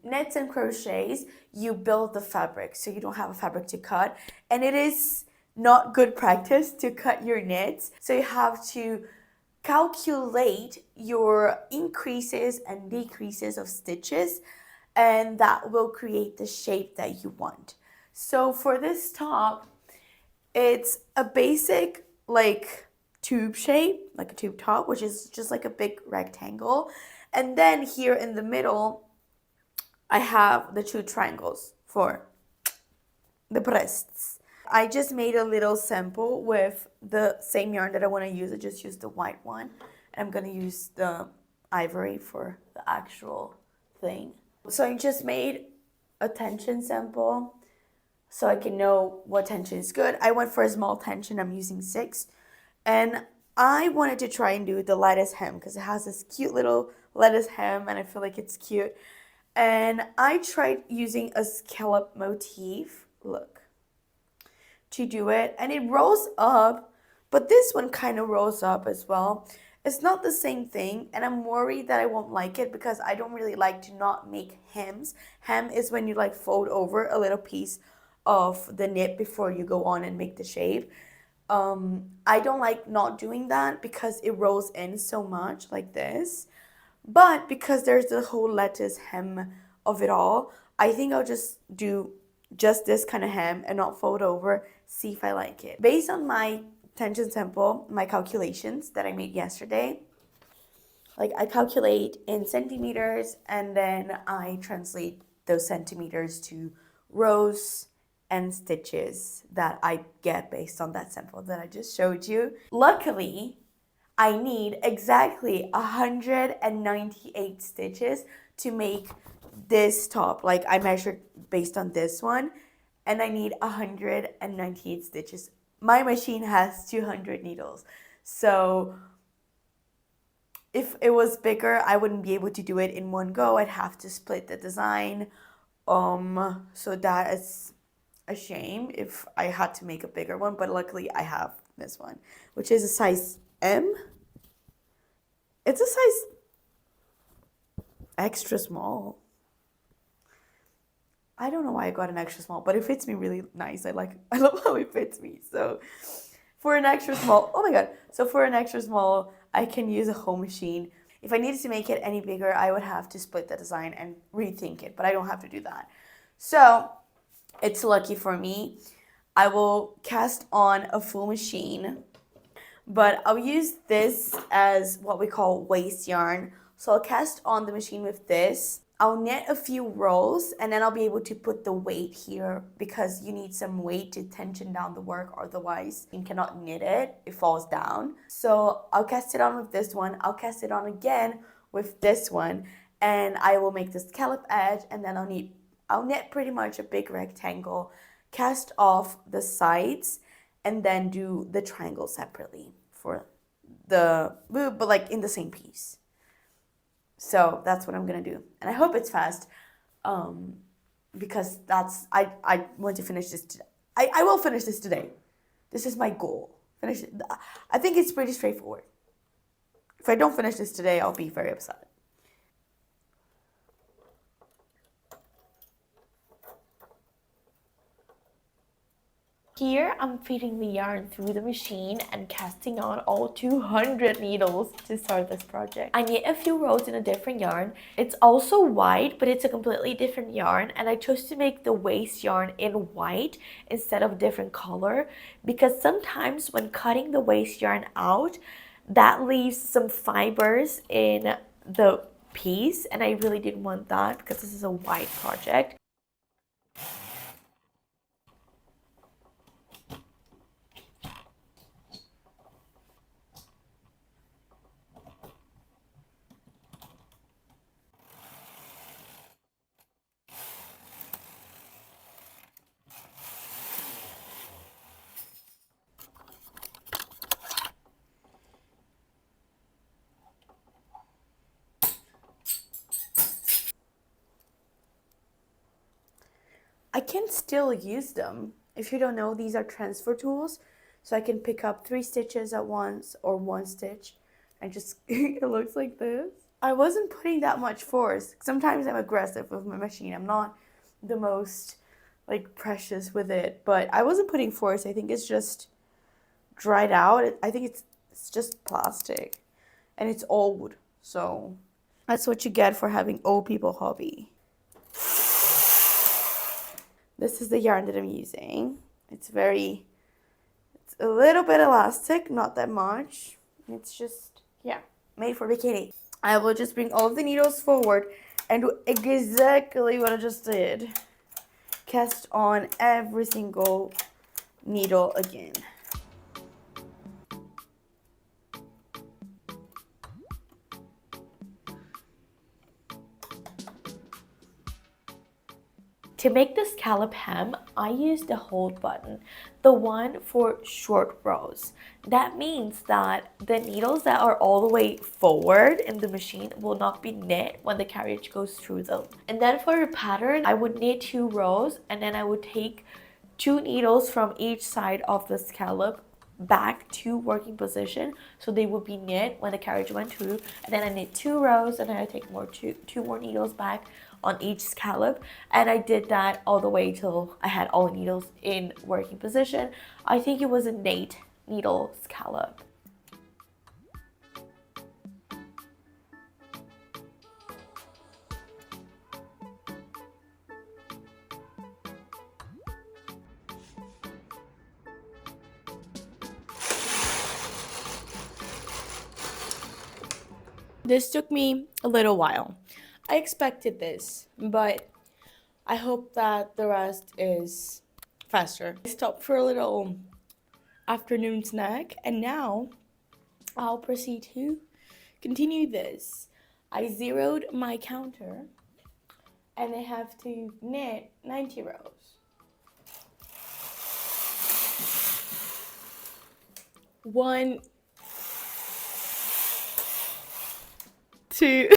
knits and crochets, you build the fabric so you don't have a fabric to cut, and it is not good practice to cut your knits, so you have to calculate your increases and decreases of stitches, and that will create the shape that you want. So for this top, it's a basic like tube shape, like a tube top, which is just like a big rectangle, and then here in the middle I have the 2 triangles for the breasts. I just made a little sample with the same yarn that I want to use. I just used the white one. I'm going to use the ivory for the actual thing. So I just made a tension sample so I can know what tension is good. I went for a small tension. I'm using 6. And I wanted to try and do the lattice hem because it has this cute little lattice hem and I feel like it's cute. And I tried using a scallop motif, look, to do it. And it rolls up, but this one kind of rolls up as well. It's not the same thing, and I'm worried that I won't like it because I don't really like to not make hems. Hem is when you like fold over a little piece of the knit before you go on and make the shape. I don't like not doing that because it rolls in so much like this. But because there's the whole lattice hem of it all, I think I'll just do just this kind of hem and not fold over, see if I like it. Based on my tension sample, my calculations that I made yesterday, like I calculate in centimeters and then I translate those centimeters to rows and stitches that I get based on that sample that I just showed you. Luckily, I need exactly 198 stitches to make this top. Like I measured based on this one, and I need 198 stitches. My machine has 200 needles. So if it was bigger, I wouldn't be able to do it in one go. I'd have to split the design. So that is a shame if I had to make a bigger one, but luckily I have this one, which is a size M. It's a size extra small. I don't know why I got an extra small, but it fits me really nice. I love how it fits me. So for an extra small, oh my god. So for an extra small, I can use a home machine. If I needed to make it any bigger, I would have to split the design and rethink it, but I don't have to do that. So it's lucky for me. I will cast on a full machine, but I'll use this as what we call waste yarn. So I'll cast on the machine with this. I'll knit a few rows and then I'll be able to put the weight here because you need some weight to tension down the work, otherwise you cannot knit it, it falls down. So I'll cast it on with this one, I'll cast it on again with this one, and I will make the scallop edge, and then I'll knit pretty much a big rectangle, cast off the sides, and then do the triangle separately for the boob, but like in the same piece. So that's what I'm gonna do, and I hope it's fast, because I want to finish this. I will finish this today. This is my goal. Finish it. I think it's pretty straightforward. If I don't finish this today, I'll be very upset. Here, I'm feeding the yarn through the machine and casting on all 200 needles to start this project. I knit a few rows in a different yarn. It's also white, but it's a completely different yarn, and I chose to make the waist yarn in white instead of a different color because sometimes when cutting the waist yarn out, that leaves some fibers in the piece, and I really didn't want that because this is a white project. I can still use them. If you don't know, these are transfer tools. So I can pick up 3 stitches at once or 1 stitch and just, it looks like this. I wasn't putting that much force. Sometimes I'm aggressive with my machine. I'm not the most like precious with it, but I wasn't putting force. I think it's just dried out. I think it's just plastic and it's old. So that's what you get for having old people hobby. This is the yarn that I'm using. It's a little bit elastic, not that much. It's just, yeah, made for bikini. I will just bring all of the needles forward and do exactly what I just did. Cast on every single needle again. To make the scallop hem, I use the hold button, the one for short rows. That means that the needles that are all the way forward in the machine will not be knit when the carriage goes through them. And then for a pattern, I would knit 2 rows and then I would take 2 needles from each side of the scallop back to working position, so they would be knit when the carriage went through, and then I knit 2 rows and then I take two more needles back on each scallop, and I did that all the way till I had all the needles in working position. I think it was an 8 needle scallop. This took me a little while. I expected this, but I hope that the rest is faster. I stopped for a little afternoon snack, and now I'll proceed to continue this. I zeroed my counter, and I have to knit 90 rows. 1, 2.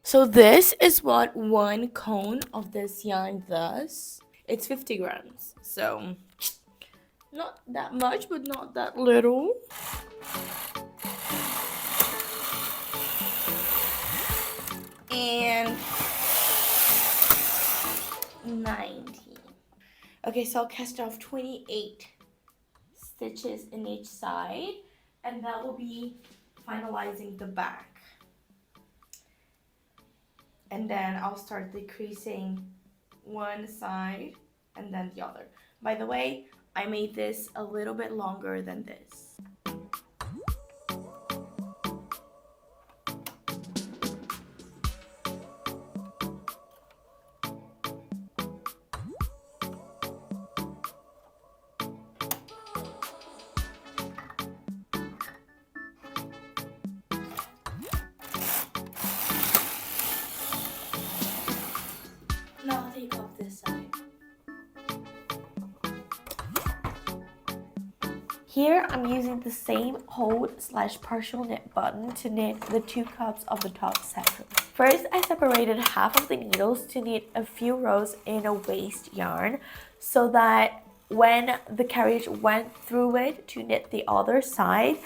So this is what one cone of this yarn does. It's 50 grams, so not that much, but not that little. And 19. Okay, so I'll cast off 28 stitches in each side, and that will be finalizing the back. And then I'll start decreasing one side and then the other. By the way, I made this a little bit longer than this. Now I'll take off this side. Here I'm using the same hold/partial knit button to knit the 2 cups of the top section. First, I separated half of the needles to knit a few rows in a waste yarn so that when the carriage went through it to knit the other side,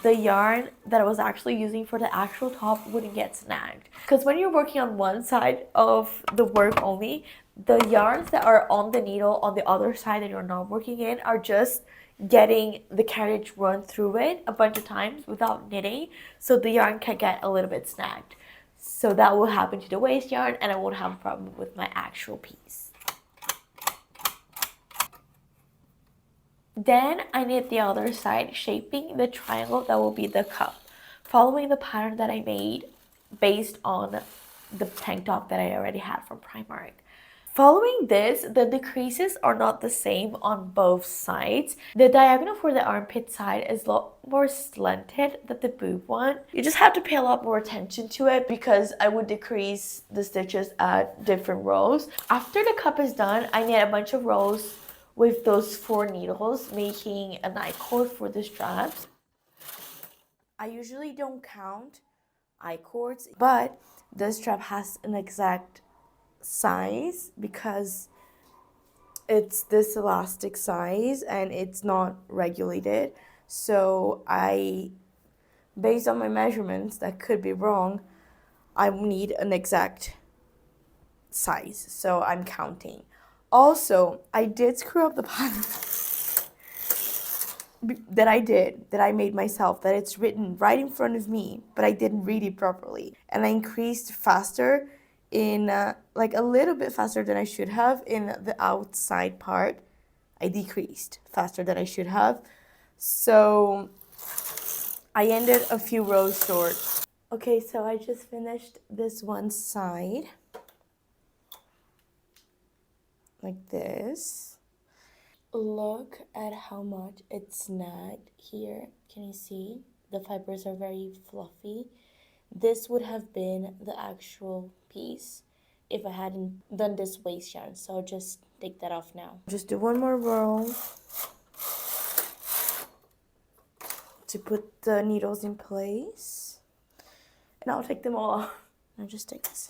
the yarn that I was actually using for the actual top wouldn't get snagged. Because when you're working on one side of the work only, the yarns that are on the needle on the other side that you're not working in are just getting the carriage run through it a bunch of times without knitting, so the yarn can get a little bit snagged. So that will happen to the waste yarn, and I won't have a problem with my actual piece. Then I knit the other side, shaping the triangle that will be the cup, following the pattern that I made based on the tank top that I already had from Primark. Following this, the decreases are not the same on both sides. The diagonal for the armpit side is a lot more slanted than the boob one. You just have to pay a lot more attention to it because I would decrease the stitches at different rows. After the cup is done, I knit a bunch of rows with those 4 needles, making a I-cord for the straps. I usually don't count I-cords, but this strap has an exact size because it's this elastic size and it's not regulated. So based on my measurements, that could be wrong, I need an exact size. So I'm counting. Also, I did screw up the pattern that I made myself, that it's written right in front of me, but I didn't read it properly. And I increased faster in like a little bit faster than I should have in the outside part. I decreased faster than I should have. So I ended a few rows short. Okay, so I just finished this one side. Like this. Look at how much it's snagged here. Can you see? The fibers are very fluffy. This would have been the actual piece if I hadn't done this waist yarn. So I'll just take that off now. Just do one more row to put the needles in place. And I'll take them all off. I'll just take this.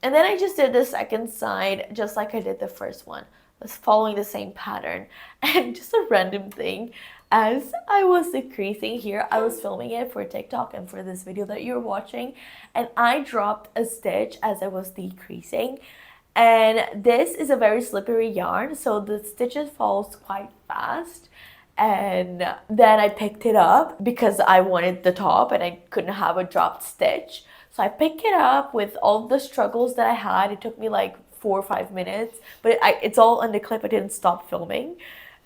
And then I just did the second side just like I did the first one. I was following the same pattern. And just a random thing, as I was decreasing here, I was filming it for TikTok and for this video that you're watching, and I dropped a stitch as I was decreasing. And this is a very slippery yarn, so the stitches falls quite fast. And then I picked it up because I wanted the top and I couldn't have a dropped stitch. So I picked it up with all the struggles that I had. It took me like 4 or 5 minutes, but it's all on the clip. I didn't stop filming.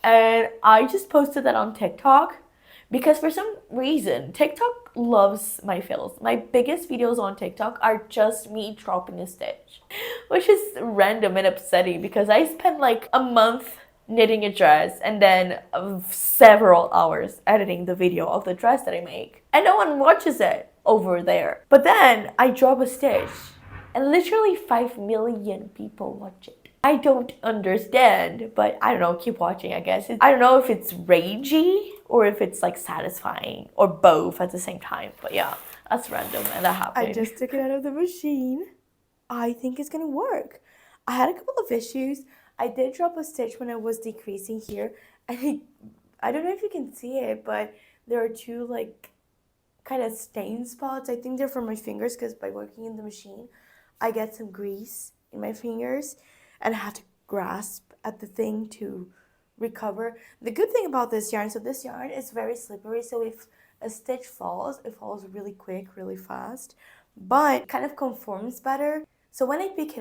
And I just posted that on TikTok because for some reason TikTok loves my fails. My biggest videos on TikTok are just me dropping a stitch, which is random and upsetting because I spent like a month knitting a dress and then several hours editing the video of the dress that I make. And no one watches it over there. But then I drop a stitch and literally 5 million people watch it. I don't understand, but I don't know, keep watching, I guess. I don't know if it's ragey or if it's like satisfying or both at the same time. But yeah, that's random and that happened. I just took it out of the machine. I think it's gonna work. I had a couple of issues. I did drop a stitch when I was decreasing here. I don't know if you can see it, but there are two like kind of stain spots. I think they're from my fingers because by working in the machine, I get some grease in my fingers and I have to grasp at the thing to recover. The good thing about this yarn, so this yarn is very slippery, so if a stitch falls, it falls really quick, really fast, but kind of conforms better. So when I pick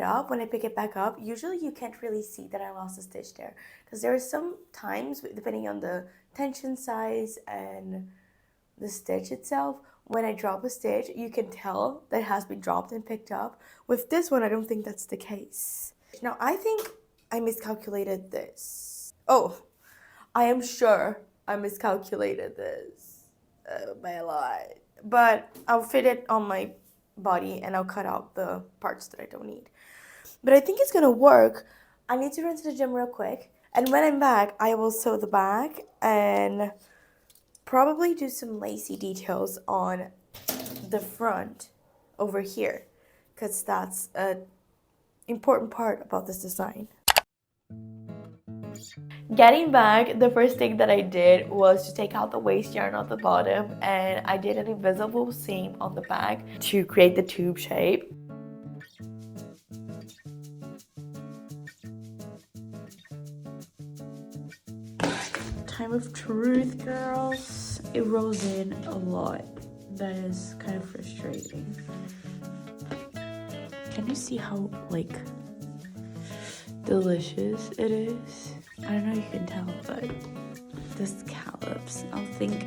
it back up, usually you can't really see that I lost a stitch there because there are some times, depending on the tension size and the stitch itself, when I drop a stitch, you can tell that it has been dropped and picked up. With this one, I don't think that's the case. Now, I think I miscalculated this. Oh, I am sure I miscalculated this by a lot. But I'll fit it on my body and I'll cut out the parts that I don't need. But I think it's gonna work. I need to run to the gym real quick. And when I'm back, I will sew the back and probably do some lacy details on the front over here because that's an important part about this design. Getting back, the first thing that I did was to take out the waste yarn on the bottom and I did an invisible seam on the back to create the tube shape. Time of truth, girls. It rolls in a lot. That is kind of frustrating. Can you see how like delicious it is? I don't know if you can tell, but the scallops,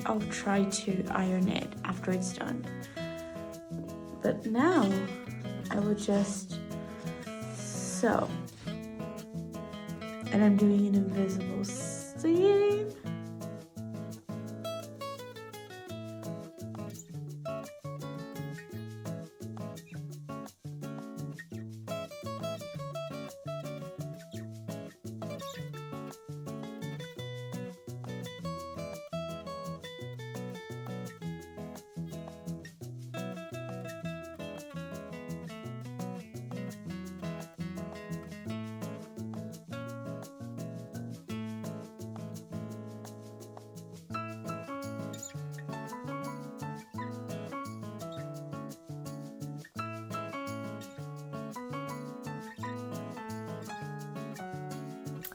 I'll try to iron it after it's done. But now I will just sew. And I'm doing an invisible seam.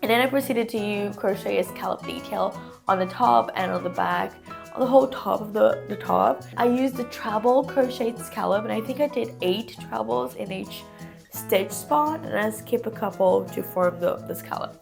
And then I proceeded to crochet a scallop detail on the top and on the back, on the whole top of the top. I used the treble crocheted scallop and I think I did 8 trebles in each stitch spot and I skip a couple to form the scallop.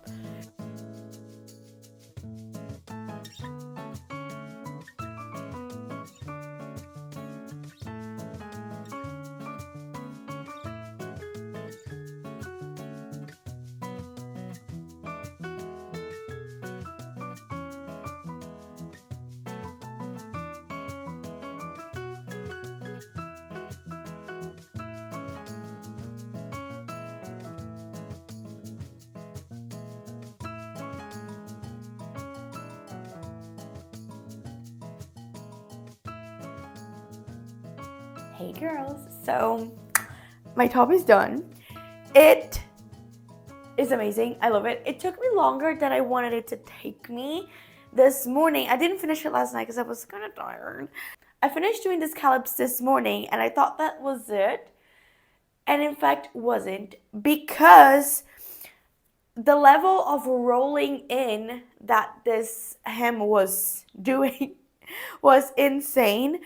Hey girls, so my top is done. It is amazing. I love it. It took me longer than I wanted it to take me. This morning, I didn't finish it last night because I was kind of tired. I finished doing the scallops this morning and I thought that was it. and in fact wasn't, because the level of rolling in that this hem was doing was insane.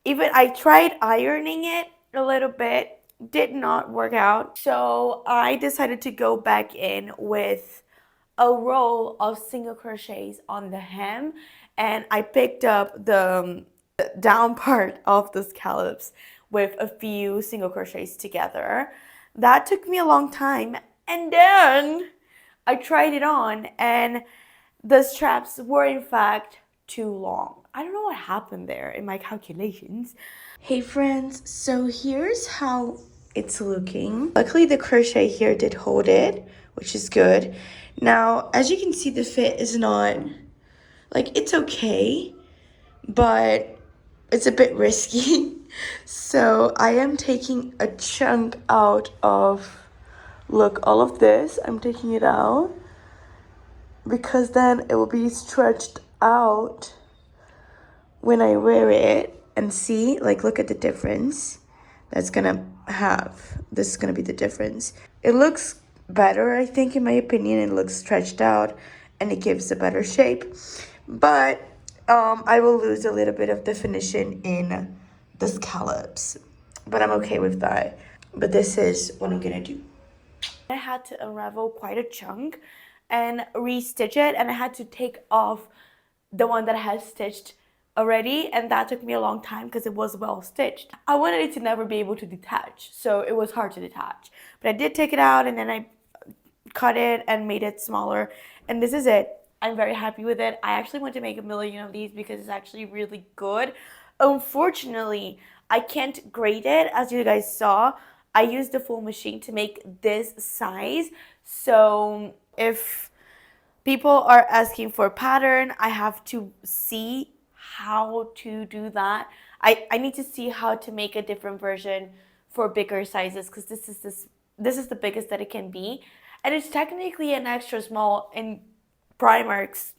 Even I tried ironing it a little bit, did not work out. So I decided to go back in with a roll of single crochets on the hem, and I picked up the down part of the scallops with a few single crochets together. That took me a long time, and then I tried it on, and the straps were in fact too long. I don't know what happened there in my calculations. Hey friends, so here's how it's looking. Luckily the crochet here did hold it, which is good. Now, as you can see, the fit is not, like, it's okay, but it's a bit risky. So I am taking a chunk out of, look, all of this, I'm taking it out, because then it will be stretched out when I wear it. And see, like, look at the difference that's gonna have. This is gonna be the difference. It looks better, I think, in my opinion. It looks stretched out and it gives a better shape, but I will lose a little bit of definition in the scallops, but I'm okay with that. But this is what I'm gonna do. I had to unravel quite a chunk and re-stitch it, and I had to take off the one that I had stitched already, and that took me a long time because it was well stitched. I wanted it to never be able to detach, so it was hard to detach. But I did take it out, and then I cut it and made it smaller, and this is it. I'm very happy with it. I actually want to make a million of these because it's actually really good. Unfortunately, I can't grade it. As you guys saw, I used the full machine to make this size. So if people are asking for pattern, I have to see how to do that. I need to see how to make a different version for bigger sizes, because this is the biggest that it can be, and it's technically an extra small in Primark's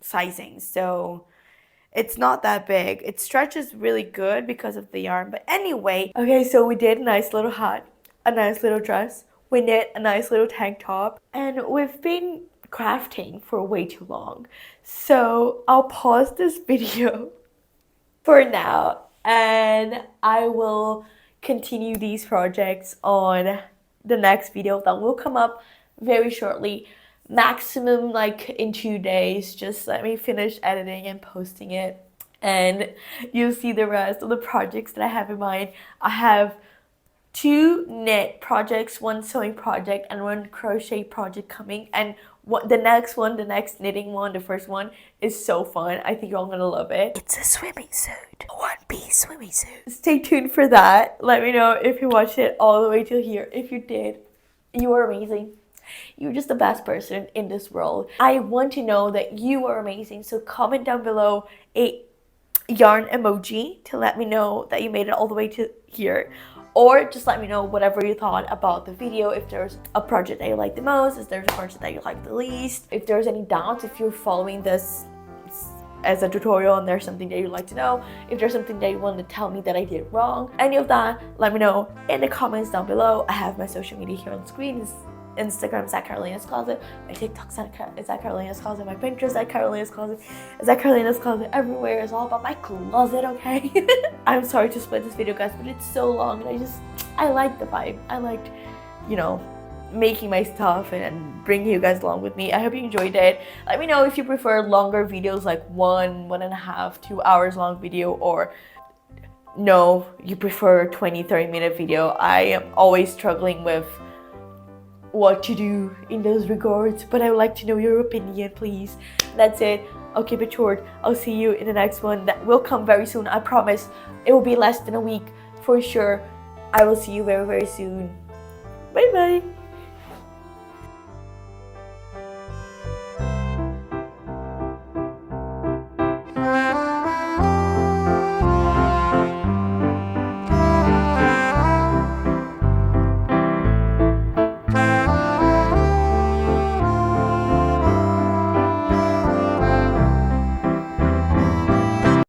sizing, so it's not that big. It stretches really good because of the yarn. But anyway, okay, so we did a nice little hat, a nice little dress, we knit a nice little tank top, and we've been crafting for way too long. So I'll pause this video for now, and I will continue these projects on the next video that will come up very shortly, maximum like in 2 days. Just let me finish editing and posting it, and you'll see the rest of the projects that I have in mind. I have 2 knit projects, 1 sewing project, and 1 crochet project coming, and the next knitting one, the first one, is so fun. I think you're all gonna love it. It's a swimming suit, a one-piece swimming suit. Stay tuned for that. Let me know if you watched it all the way till here. If you did, you are amazing. You're just the best person in this world. I want to know that you are amazing, so comment down below a yarn emoji to let me know that you made it all the way to here, or just let me know whatever you thought about the video. If there's a project that you like the most, if there's a project that you like the least, if there's any doubts, if you're following this as a tutorial and there's something that you'd like to know, if there's something that you want to tell me that I did wrong, any of that, let me know in the comments down below. I have my social media here on the screen. Instagram is at Carolina's Closet, my TikTok is at Carolina's Closet, my Pinterest at Carolina's Closet, is at Carolina's Closet. Everywhere is all about my closet, okay? I'm sorry to split this video, guys, but it's so long, and I like the vibe. I liked, you know, making my stuff and bringing you guys along with me. I hope you enjoyed it. Let me know if you prefer longer videos, like 1.5, 2 hours long video, or no, you prefer 20-30 minute video. I am always struggling with what to do in those regards, but I would like to know your opinion, please. That's it. I'll keep it short. I'll see you in the next one that will come very soon. I promise it will be less than a week for sure. I will see you very, very soon. Bye bye.